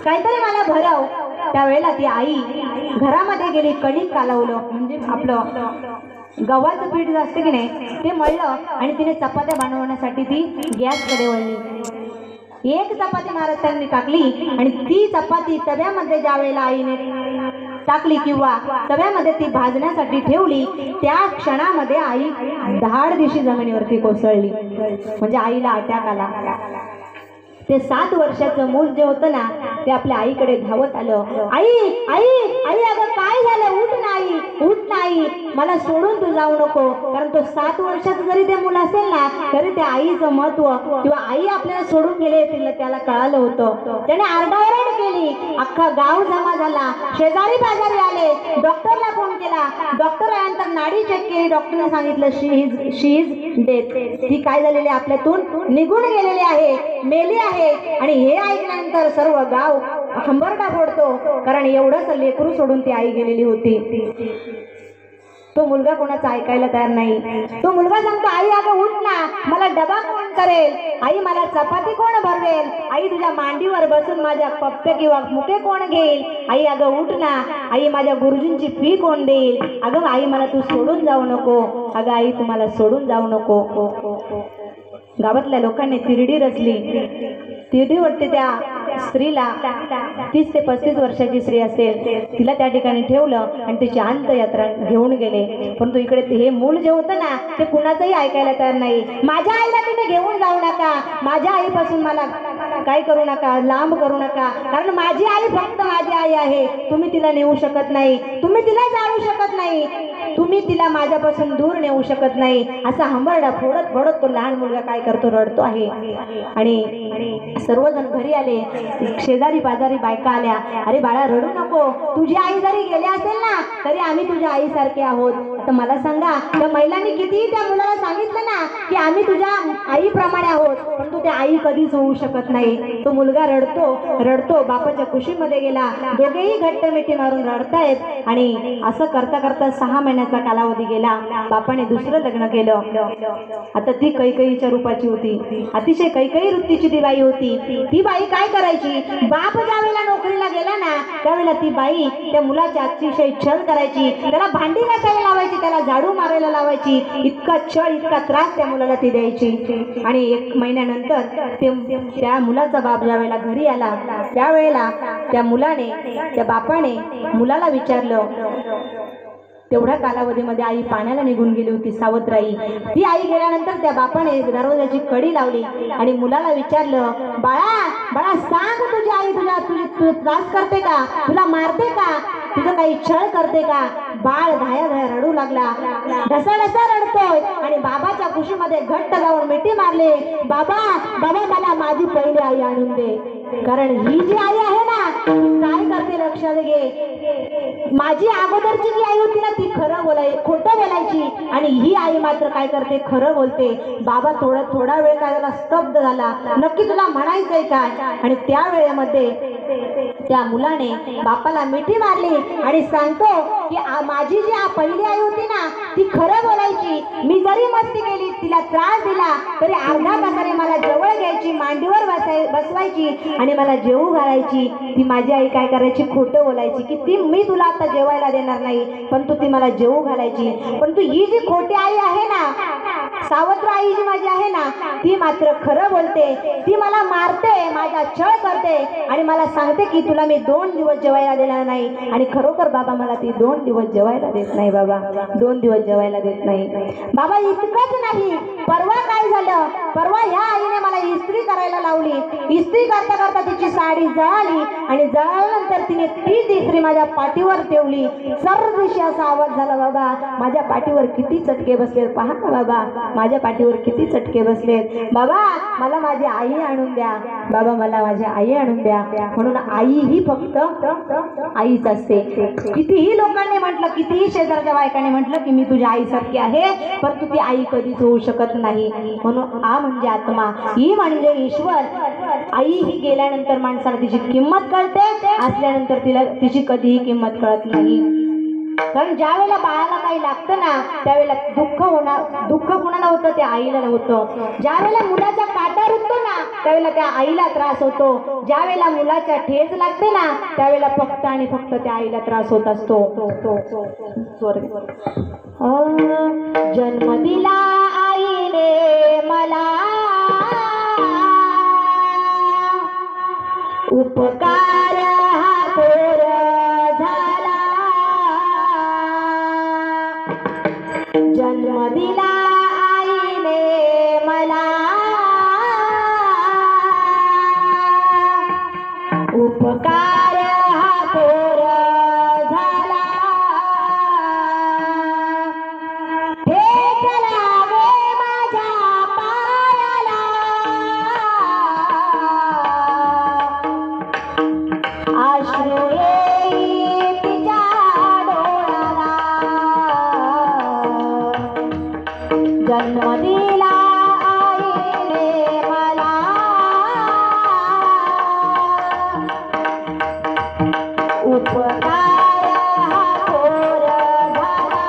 काहीतरी मला भरव. त्यावेळेला ती आई घरामध्ये गेली, कणिक कालवलं, म्हणजे आपलं गव्हाचं पीठ जे असते की नाही ते मळलं आणि तिने चपात्या बनवण्यासाठी ती गॅसकडे वळली. एक चपाती महाराज त्यांनी टाकली आणि ती चपाती तव्यामध्ये ज्या वेळेला आईने टाकली किंवा तव्यामध्ये ती भाजण्यासाठी ठेवली, त्या क्षणामध्ये आई धाडदिशी जमिनीवरती कोसळली. म्हणजे आईला अटॅक आला. ते 7 वर्षाचं मूल जे होतं ना, ते आपल्या आईकडे धावत आलं. आई आई आई अगं काय झालं, उठ नाही, उठ नाही, मला सोडून तू जाऊ नको. कारण तो 7 वर्षाचं जरी ते मुलं असेल ना, तरी त्या आईचं महत्व किंवा आई आपल्याला सोडून गेले त्याला कळालं होतं. त्याने आरडाओरड केली, अख्खा गाव जमा झाला, शेजारी बाजारी आले, डॉक्टरला फोन केला. डॉक्टर आल्यानंतर नाडी चेक केली. डॉक्टरने सांगितलं शी इज डेथ, ती काय झालेली आपल्यातून निघून गेलेली आहे, मेली आहे. आणि हे ऐकल्यानंतर सर्व गाव हंबरडा फोडतो, कारण एवढंच लेकरू सोडून ती आई गेलेली होती. तो मुलगा कोणाचं ऐकायला तयार नाही. तो मुलगा सांगतो, आई अगं उठ ना, मला डबा कोण करेल, आई मला चपाती कोण भरवेल, आई तुझ्या मांडीवर बसून माझ्या पप्पे किंवा मुके कोण घेईल, आई अगं उठ ना, आई माझ्या गुरुजींची फी कोण देईल, अगं आई मला तू सोडून जाऊ नको, अगं आई तू मला सोडून जाऊ नको. गावातल्या लोकांनी तिरडी रचली. तिरडीवरती त्या स्त्रीला, 30 ते 35 वर्षाची स्त्री असेल, तिला त्या ठिकाणी ठेवलं आणि तिची अंत्ययात्रा घेऊन गेले. परंतु इकडे हे मूल जे होतं ना, ते कुणाचंही ऐकायला तयार नाही. माझ्या आईला तुम्ही घेऊन जाऊ नका, माझ्या आईपासून मला काय करू नका, लांब करू नका, कारण माझी आई फक्त माझी आई आहे. तुम्ही तिला नेऊ शकत नाही, तुम्ही तिला जाणू शकत नाही, तुम्ही तिला माझ्यापासून दूर नेऊ शकत नाही. असा हंबरडा फोडत फोडत तो लहान मुलगा काय करतो, रडतो आहे. आणि सर्वजण घरी आले. शेजारी पाजारी बायका आल्या. अरे बाळा रडू नको, तुझी आई जरी गेली असेल ना, तरी आम्ही तुझ्या आईसारखे आहोत. तर मला सांगा, त्या महिलांनी कितीही त्या मुलाला सांगितलं ना की आम्ही तुझ्या आईप्रमाणे आहोत, परंतु त्या आई कधीच होऊ शकत नाही. तो मुलगा रडतो रडतो, बापाच्या खुशीमध्ये गेला. दोघेही घट्ट मिठी मारून रडतायत. आणि असं करता करता 6 महिन्याचा कालावधी गेला. बापाने दुसरं लग्न केलं. आता ती कैकईच्या रूपाची होती, अतिशय कैकई वृत्तीची ती बाई होती. ती बाई काय करायची, बाप ज्या वेळेला नोकरीला गेला ना, त्यावेळेला ती बाई त्या मुलाच्या अतिशय छळ करायची. त्याला भांडी घासायला लावायची, त्याला झाडू मारायला लावायची. इतका छळ, इतका त्रास त्या मुलाला ती द्यायची. आणि 1 महिन्यानंतर त्या मुलाचा बाप ज्या वेळेला घरी आला, त्यावेळेला त्या मुलाने, त्या बापाने मुलाला विचारलं. तेवढ्या कालावधीमध्ये आई पाण्याला निघून गेली होती, सावत्राई. ती आई गेल्यानंतर त्या बापाने दरवाजाची कडी लावली आणि मुलाला विचारलं, बाळा बाळा सांग, तुझी आई तुझी त्रास करते का, तुला मारते का, तुझं काही छळ करते का. बाळ धाया धाया रडू लागला, ढसा ढसा रडतोय. आणि बाबाच्या खुशीमध्ये घट्ट जाऊन मिठी मारले. बाबा बाबा मला माझी पहिली आई आणून दे, कारण ही जी आई आहे ना, काय करते लक्षात घे. माझी अगोदरची जी आई होती ना, ती खोटं बोलायची, आणि ही आई मात्र काय करते, खरं बोलते. बाबा थोडा वेळ काय झाला, स्तब्ध झाला. नक्की तुला म्हणायचंय काय. आणि त्या वेळेमध्ये त्या मुलाने बापाला मिठी मारली आणि सांगतो की माझी जी पहिली आई होती ना, ती खरं बोलायची. मी जरी मस्ती केली, तिला त्रास दिला, तरी अर्धा तासाने मला जवळ घ्यायची, मांडीवर बसवायची आणि मला जेवू घालायची. ती माझी आई काय करायची, खोटं बोलायची की मी तुला आता जेवायला देणार नाही, पण तू ती मला जेवू घालायची. परंतु ही जी खोटी आई आहे ना, सावत्र आई जी माझी आहे ना, ती मात्र खरं बोलते. ती मला मारते, माझा छळ करते आणि मला सांगते की तुला मी 2 दिवस जेवायला देणार नाही. आणि खरोखर बाबा मला ती 2 दिवस जेवायला देत नाही. बाबा 2 दिवस जेवायला देत नाही. बाबा इतकंच नाही, परवा काय झालं, परवा ह्या आईने मला ही इस्त्री करायला लावली. इस्त्री करता करता तिची साडी जळाली आणि जळाल्यानंतर तिने तीच इस्त्री माझ्या पाठीवर ठेवली. सर्व दिवशी असा आवाज झाला, बाबा माझ्या पाठीवर किती चटके बसले, पहा ना बाबा माझ्या पाठीवर किती चटके बसले. बाबा मला माझी आई आणून द्या, बाबा मला माझी आई आणून द्या. म्हणून आई ही फक्त आईच असते. कितीही लोकांनी म्हटलं, कितीही शेजारच्या बायकांनी म्हटलं की मी तुझ्या आईसारखी आहे, परंतु ती आई कधीच होऊ शकत नाही. म्हणून आ म्हणजे आत्मा, ही म्हणजे ईश्वर. आई ही गेल्यानंतर माणसाला तिची किंमत कळते, असल्यानंतर तिला तिची कधीही किंमत कळत नाही. कारण ज्या वेळेला बाळाला काही लागतं ना त्यावेळेला दुःख कुणाला होतं, त्या आईला होतं. ज्या वेळेला मुलाचा काटा रुततो ना त्यावेळेला त्या आईला त्रास होतो. ज्या वेळेला मुलाच्या ठेच लागते ना त्यावेळेला फक्त आणि फक्त त्या आईला त्रास होत असतो. जन्म दिला आईने मला, उपकार हा थोर झाला. जन्म दिला आईने मला, उपकार हा थोर झाला. ठेच लागे माझ्या पायाला, अश्रू येई तिच्या डोळ्याला. जन्म दिला आईने मला, उपकार हा थोर झाला.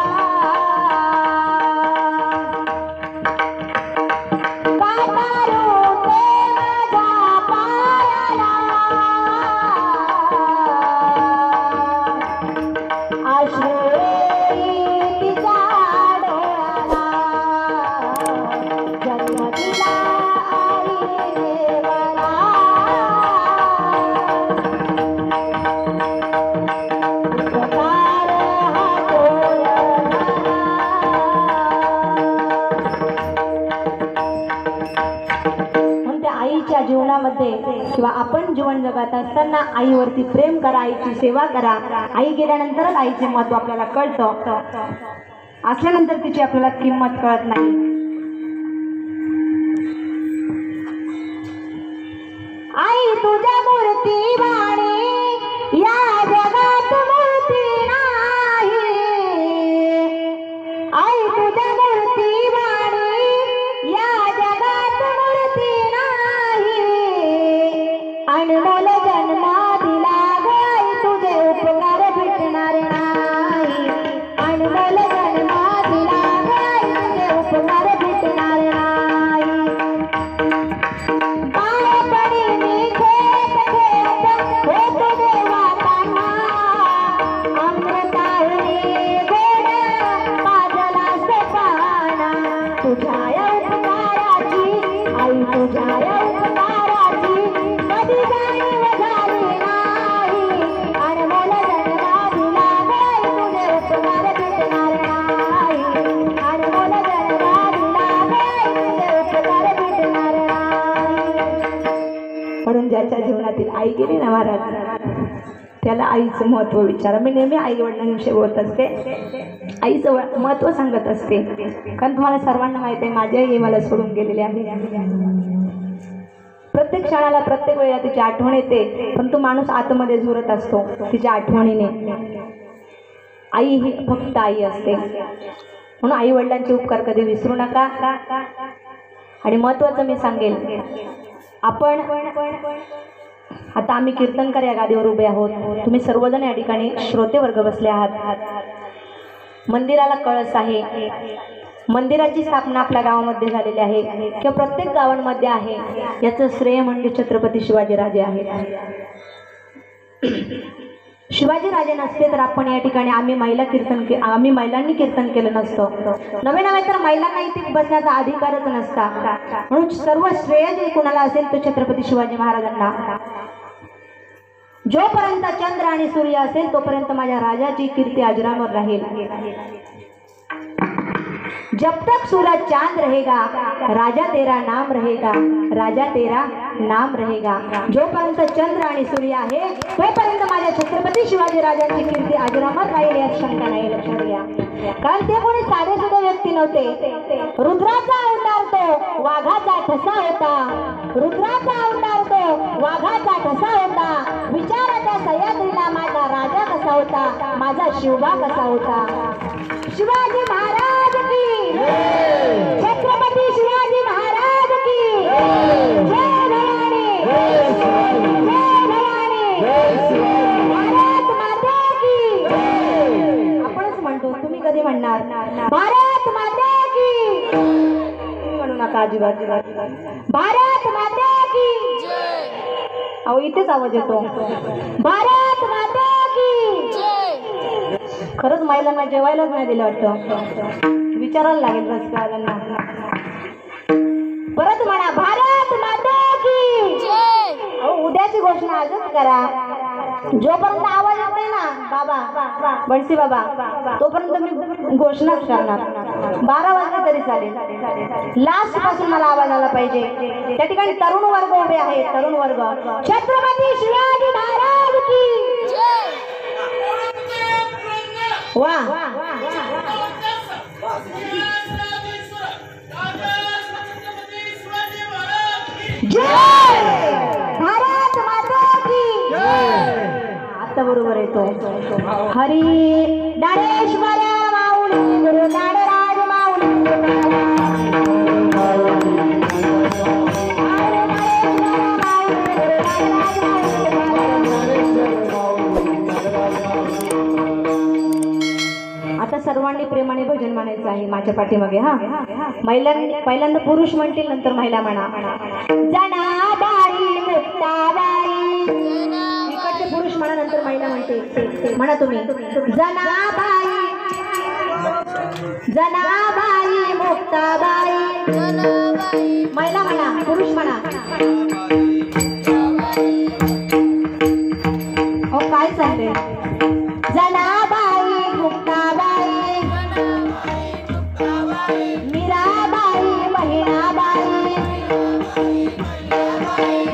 काटा रुते माझ्या पायाला, अश्रू येई तिच्या डोळ्याला. जन्म दिला आईने मला, उपकार हा थोर झाला. म्हणून त्या आईच्या जीवनामध्ये किंवा आपण जीवन जगत असताना आईवरती प्रेम करा, आईची सेवा करा. आई गेल्यानंतरच आईचे महत्व आपल्याला कळतं, असल्यानंतर तिची आपल्याला किंमत कळत नाही. आई तुझ्या मूर्ती वाणी या जगात मूर्ती नाही. आई तुझ्या मूर्ती वाणी या जगात मूर्ती नाही. अनमोल जन्म दिला ग आई, तुझे उपकार भेटणार नाही. अनमोल जन्म दिला ग आई, तुझे उपकार भेटणार नाही. बाळपणी मी खेळत खेळत होतो देवाताना, अमृताहरी गोड पाजला पाना. तुझ्या उपकाराची आई, तुझ्या उपकाराची कधी जाणीव झाली नाही. अनमोल जन्म दिला ग आई, तुझे उपकार भेटणार नाही. अनमोल जन्म दिला ग आई, तुझे उपकार भेटणार नाही. म्हणून ज्याच्या जीवनातील आई गेली ना महाराज, त्याला आईचं महत्व विचारा. मी नेहमी आई वडिलांविषयी बोलत असते, आईचं महत्व सांगत असते. कारण तुम्हाला सर्वांना माहिती आहे माझी आई मला सोडून गेलेली आहे. प्रत्येक क्षणाला प्रत्येक वेळेला तिची आठवण येते, पण तो माणूस आतमध्ये झुरत असतो तिच्या आठवणीने. आई ही फक्त आई असते. म्हणून आई वडिलांचे उपकार कधी विसरू नका. आणि महत्वाचं मी सांगेल, आपण आता आम्ही कीर्तनकार या गादीवर उभे आहोत. तुम्ही सर्वजण या ठिकाणी श्रोते वर्ग बसले आहात. मंदिराला कळस आहे. मंदिराची स्थापना आपल्या गावामध्ये झालेली आहे किंवा प्रत्येक गावांमध्ये आहे. याचं श्रेय म्हणजे छत्रपती शिवाजीराजे आहेत. शिवाजीराजे नसते तर आपण या ठिकाणी आम्ही महिलांनी कीर्तन केलं नसतं. नवे नव्हे तर महिलांना इथे बसण्याचा अधिकारच नसता. म्हणून सर्व श्रेय जे कोणाला असेल तो छत्रपती शिवाजी महाराजांना. जोपर्यंत चंद्र आणि सूर्य असेल तोपर्यंत माझ्या राजाची कीर्ती अजरामर राहील. जब तक सूरज चांद रहेगा राजा तेरा नाम रहेगा, राजा तेरा नाम रहेगा. जोपर्यंत चंद्र आणि सूर्य आहे तोपर्यंत माझ्या छत्रपती शिवाजी राजांची कीर्ती अजरामर राहील यात शंका नाही. लक्षात घ्या, कारण ते कोणी साधेसुधे व्यक्ती नव्हते. रुद्राचा अवतार तो वाघाचा ठसा होता, रुद्राचा अवतार तो वाघाचा ठसा होता. विचाराच्या सह्याद्रीला माझा राजा कसा होता, माझा शिवबा कसा होता. शिवाजी महाराज की छत्रपती शिवाजी महाराज की जय भवानी, जय भवानी, भारत माता की. आपणच म्हणतो, तुम्ही कधी म्हणणार भारत माता की? तुम्ही म्हणू नका अजिबात. भारत माता की. अहो इथेच आवाज येतो, भारत माता की. खरंच महिलांना जेवायलाच नाही दिलं वाटतं. विचारायला लागेल रस्त्यावाल्यांना. परत म्हणा भारत माता की. अहो उद्याची घोषणा आजच करा. जोपर्यंत आवाज येत नाही ना बाबा बडसी बाबा, तोपर्यंत मी घोषणाच करणार. 12 वाजले तरी चालेल. लास्ट पासून मला आवाज आला पाहिजे. त्या ठिकाणी तरुण वर्ग उभे आहे, तरुण वर्ग. छत्रपती शिवाजी महाराज की. वा जय भारत माता की. आता बरोबर येतो. हरी दाडेश्वर माऊली गुरु दाडराज माऊली. आता सर्वांनी प्रेमाने भजन म्हणायचं आहे माझ्या पाठीमागे. हा, पहिल्यांदा पुरुष म्हणतील, नंतर महिला म्हणा. जनाबाई मुक्ताबाई. इकडचे पुरुष म्हणा, नंतर महिला म्हणते. म्हणा तुम्ही. जनाबाई, जनाबाई मुक्ताबाई. महिला म्हणा, पुरुष म्हणा. हो काय सांगते. जनाबाई मुक्ताबाई, मीराबाई बहिणाबाई.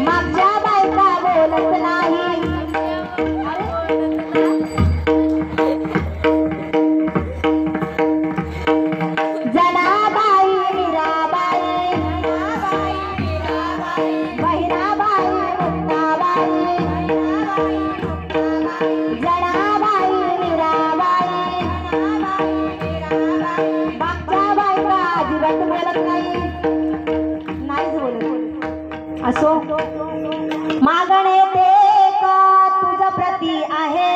मागच्या बायका बोलत नाही. जनाबाई मीराबाई, बहिणाबाई मुक्ताबाई. जनाबाई मीराबाई, मागच्या बायका अजिबात बोलत नाही, नाहीच बोलत. असो, मागणे ते का तुझ प्रती आहे,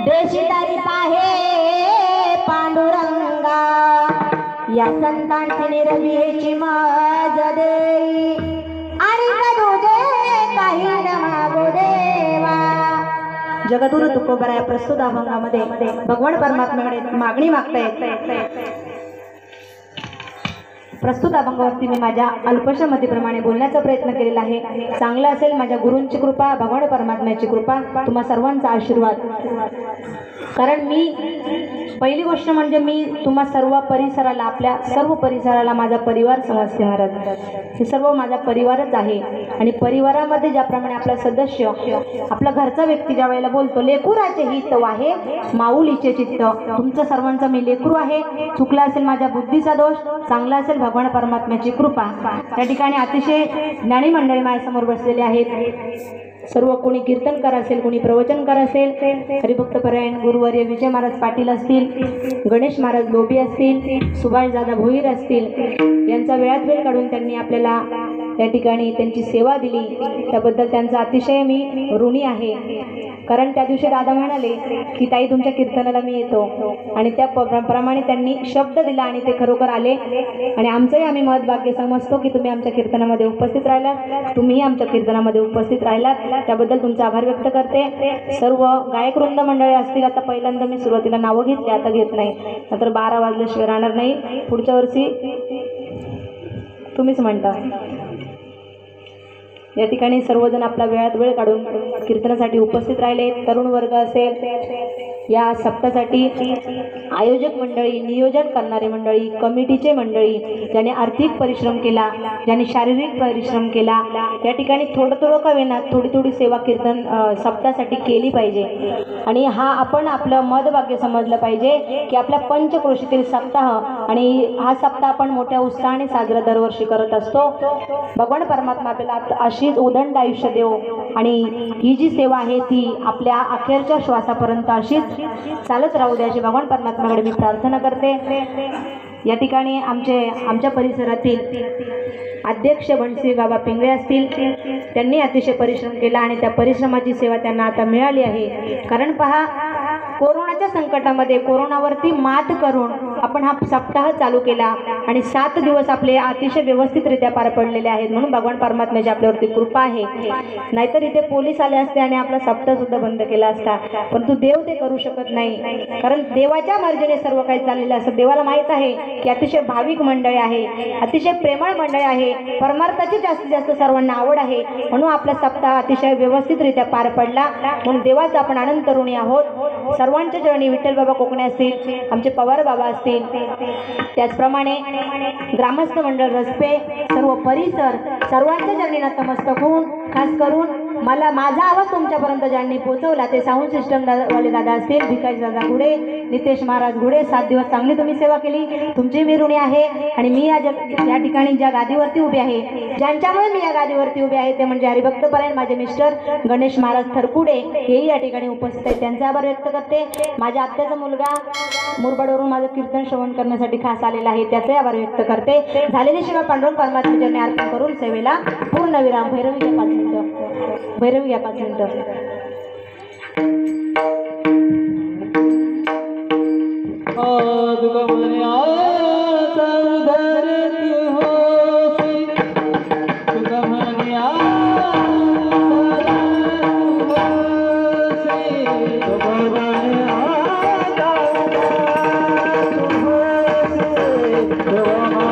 देशीदारी पाहे पांडुरंगा. या संतांची निरविहेची मज देई, आणि तुझे काही न मागो देवा. जगद्गुरु तुकोबराया प्रस्तुत अभंगामध्ये भगवान परमात्म्याकडे मागणी मागतायत. प्रस्तुत अभंगावरती मी माझ्या अल्पशा मतीप्रमाणे बोलण्याचा प्रयत्न केलेला आहे. चांगलं असेल, माझ्या गुरूंची कृपा, भगवान परमात्म्याची कृपा, तुम्हा सर्वांचा आशीर्वाद. कारण मी पहिली गोष्ट म्हणजे मी तुम्हा सर्व परिसराला, आपल्या सर्व परिसराला माझा परिवार समजते महाराज. हे सर्व माझा परिवारच आहे. आणि परिवारामध्ये ज्याप्रमाणे आपला सदस्य, आपला घरचा व्यक्ती ज्या वेळेला बोलतो, लेकुराचे हित वाहे माऊलीचे चित्त. तुमचं सर्वांचा मी लेकरू आहे. चुकला असेल माझ्या बुद्धीचा दोष, चांगला असेल भगवान परमात्म्याची कृपा. त्या ठिकाणी अतिशय ज्ञानी मंडळी माझ्यासमोर बसलेले आहेत. सर्व कोणी कीर्तनकार असेल, कोणी प्रवचनकार असेल, हरिभक्तपरायण गुरुवर्य विजय महाराज पाटील असतील, गणेश महाराज लोभी असतील, सुभाष दादा भोईर असतील. यांचा वेळात वेळ काढून त्यांनी आपल्याला त्या ठिकाणी त्यांची सेवा दिली, त्याबद्दल त्यांचा अतिशय मी ऋणी आहे. कारण त्या दिवशी दादा म्हणाले की ताई तुमच्या कीर्तनाला मी येतो, आणि त्या प्रमाणे त्यांनी शब्द दिला आणि ते खरोखर आले. आणि आमचंही आम्ही महत्भाग्य समजतो की तुम्ही आमच्या कीर्तनामध्ये उपस्थित राहिलात, तुम्हीही आमच्या कीर्तनामध्ये उपस्थित राहिलात, त्याबद्दल तुमचा आभार व्यक्त करते. सर्व गायक वृंद मंडळी असतील, आता पहिल्यांदा मी सुरुवातीला नावं घेतली, आता घेत नाही, नंतर 12 वाजल्याशिवाय राहणार नाही. पुढच्या वर्षी तुम्हीच म्हणता. या ठिकाणी सर्वजण आपला वेळात वेळ काढून कीर्तनासाठी उपस्थित राहिले. तरुण वर्ग असेल, या सप्ताहासाठी आयोजक मंडळी, नियोजन करणारे मंडळी, कमिटीचे मंडळी, ज्याने आर्थिक परिश्रम केला, ज्याने शारीरिक परिश्रम केला, या ठिकाणी थोडं का होईना थोडी थोडी सेवा कीर्तन सप्ताहासाठी केली पाहिजे. आणि हा आपण आपलं मदभाग्य समजलं पाहिजे की आपल्या पंचक्रोशीतील सप्ताह आणि हा सप्ताह आपण मोठ्या उत्साहाने साजरा दरवर्षी करत असतो. भगवान परमात्मा आपल्याला अशीच उदंड आयुष्य देव आणि ही जी सेवा आहे ती आपल्या अखेरच्या श्वासापर्यंत अशीच चालत राहू द्या अशी भगवान परमात्म्याकडे मी प्रार्थना करते. या ठिकाणी आमच्या परिसरातील अध्यक्ष बनश्री बाबा पिंगळे असतील, त्यांनी अतिशय परिश्रम केला आणि त्या परिश्रमाची सेवा त्यांना आता मिळाली आहे. कारण पहा, कोरोनाच्या संकटामध्ये कोरोनावरती मात करून आपण हा सप्ताह चालू केला आणि 7 दिवस आपले अतिशय व्यवस्थितरित्या पार पडलेले आहेत. म्हणून भगवान परमात्म्याची आपल्यावरती कृपा आहे. नाहीतर इथे पोलीस आले असते आणि आपला सप्ताह सुद्धा बंद केला असता. परंतु देव ते करू शकत नाही, कारण देवाच्या मर्जीने सर्व काही चाललेलं असतं. देवाला माहीत आहे की अतिशय भाविक मंडळी आहे, अतिशय प्रेमळ मंडळी आहे, परमार्थाची जास्तीत जास्त सर्वांना आवड आहे. म्हणून आपला सप्ताह अतिशय व्यवस्थितरित्या पार पडला. म्हणून देवाचा आपण अनंत ऋणी आहोत. सर्वांच्या चरणी विठ्ठल बाबा कोकणे असतील, आमचे पवार बाबा असतील, त्याचप्रमाणे ग्रामस्थ मंडळ रस्पे, सर्व परिसर सर्वांच्या चरणी नतमस्तक होऊन खास करून माझा आवाज तुमच्यापर्यंत ज्यांनी पोहोचवला ते साऊंड सिस्टम वाले दादा असतील, भिकाजी दादा घुडे, नितेश महाराज घुडे, 7 दिवस चांगली तुम्ही सेवा केली, तुमची मी ऋणी आहे. आणि मी या ठिकाणी ज्या गादीवरती उभी आहे, ज्यांच्यामुळे मी या गादीवरती उभी आहे ते म्हणजे हरिभक्तपरायण माझे मिस्टर गणेश महाराज थरकुडे, हेही या ठिकाणी उपस्थित आहेत. त्यांचे आभार व्यक्त करते. माझ्या आत्याचा मुलगा मुरबाडवरून माझं कीर्तन श्रवण करण्यासाठी खास आलेला आहे, त्याचे आभार व्यक्त करते. झालेली सेवा पांडुरंग परमात्म्याने अर्पण करून सेवेला पूर्ण विराम. भैरवी घ्या 5 मिनिटं, भैरवी घ्या 5 मिनिटं. तुका म्हणे आता उधारती होसी, तुका म्हणे आता होसी, तुका म्हणे आता उधारती होसी, तुका म्हणे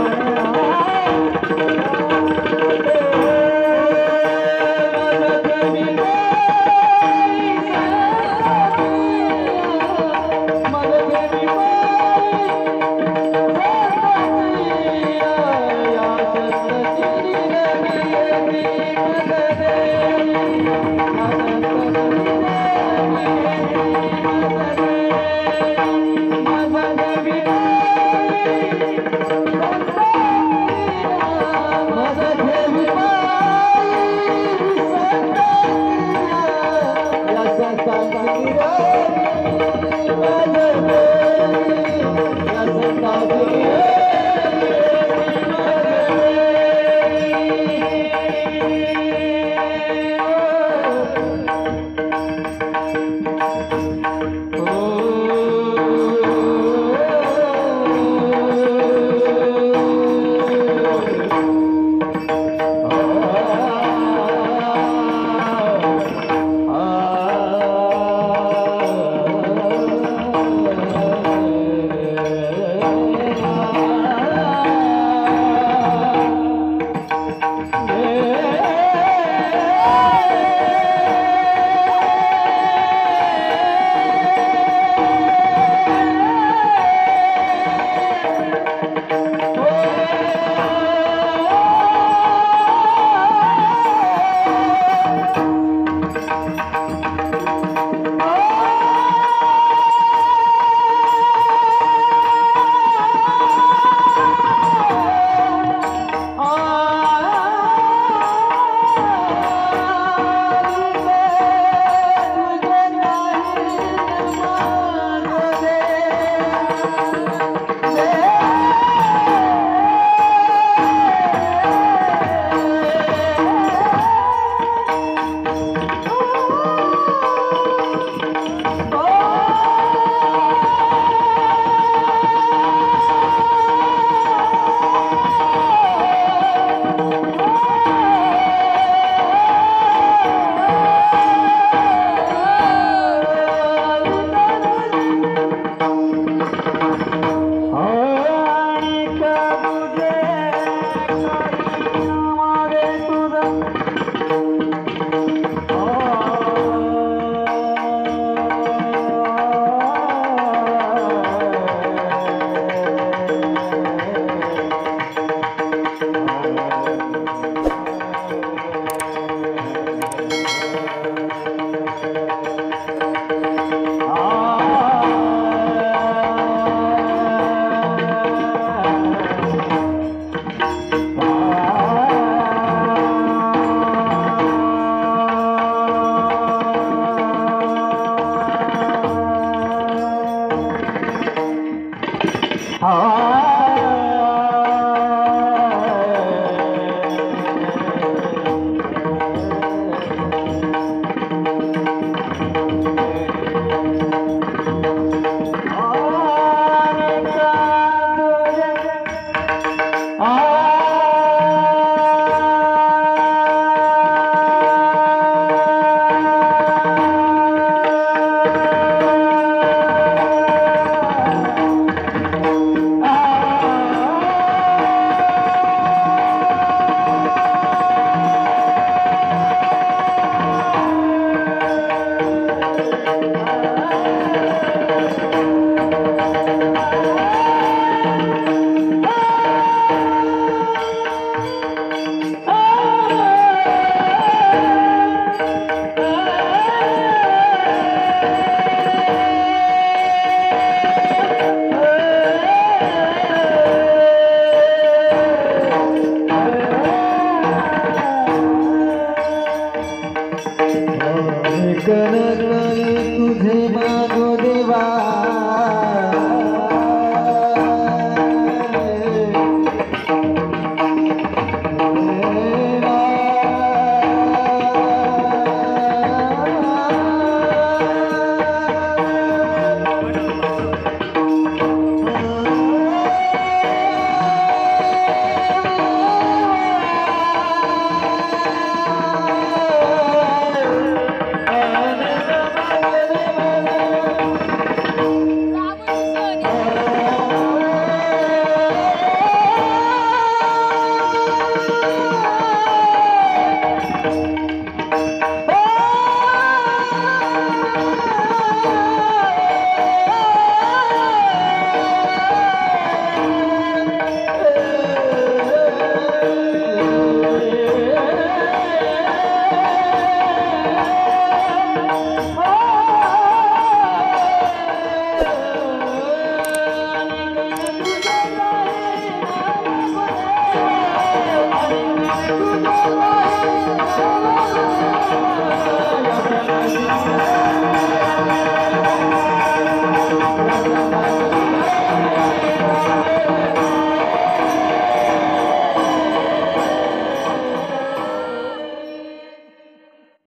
गण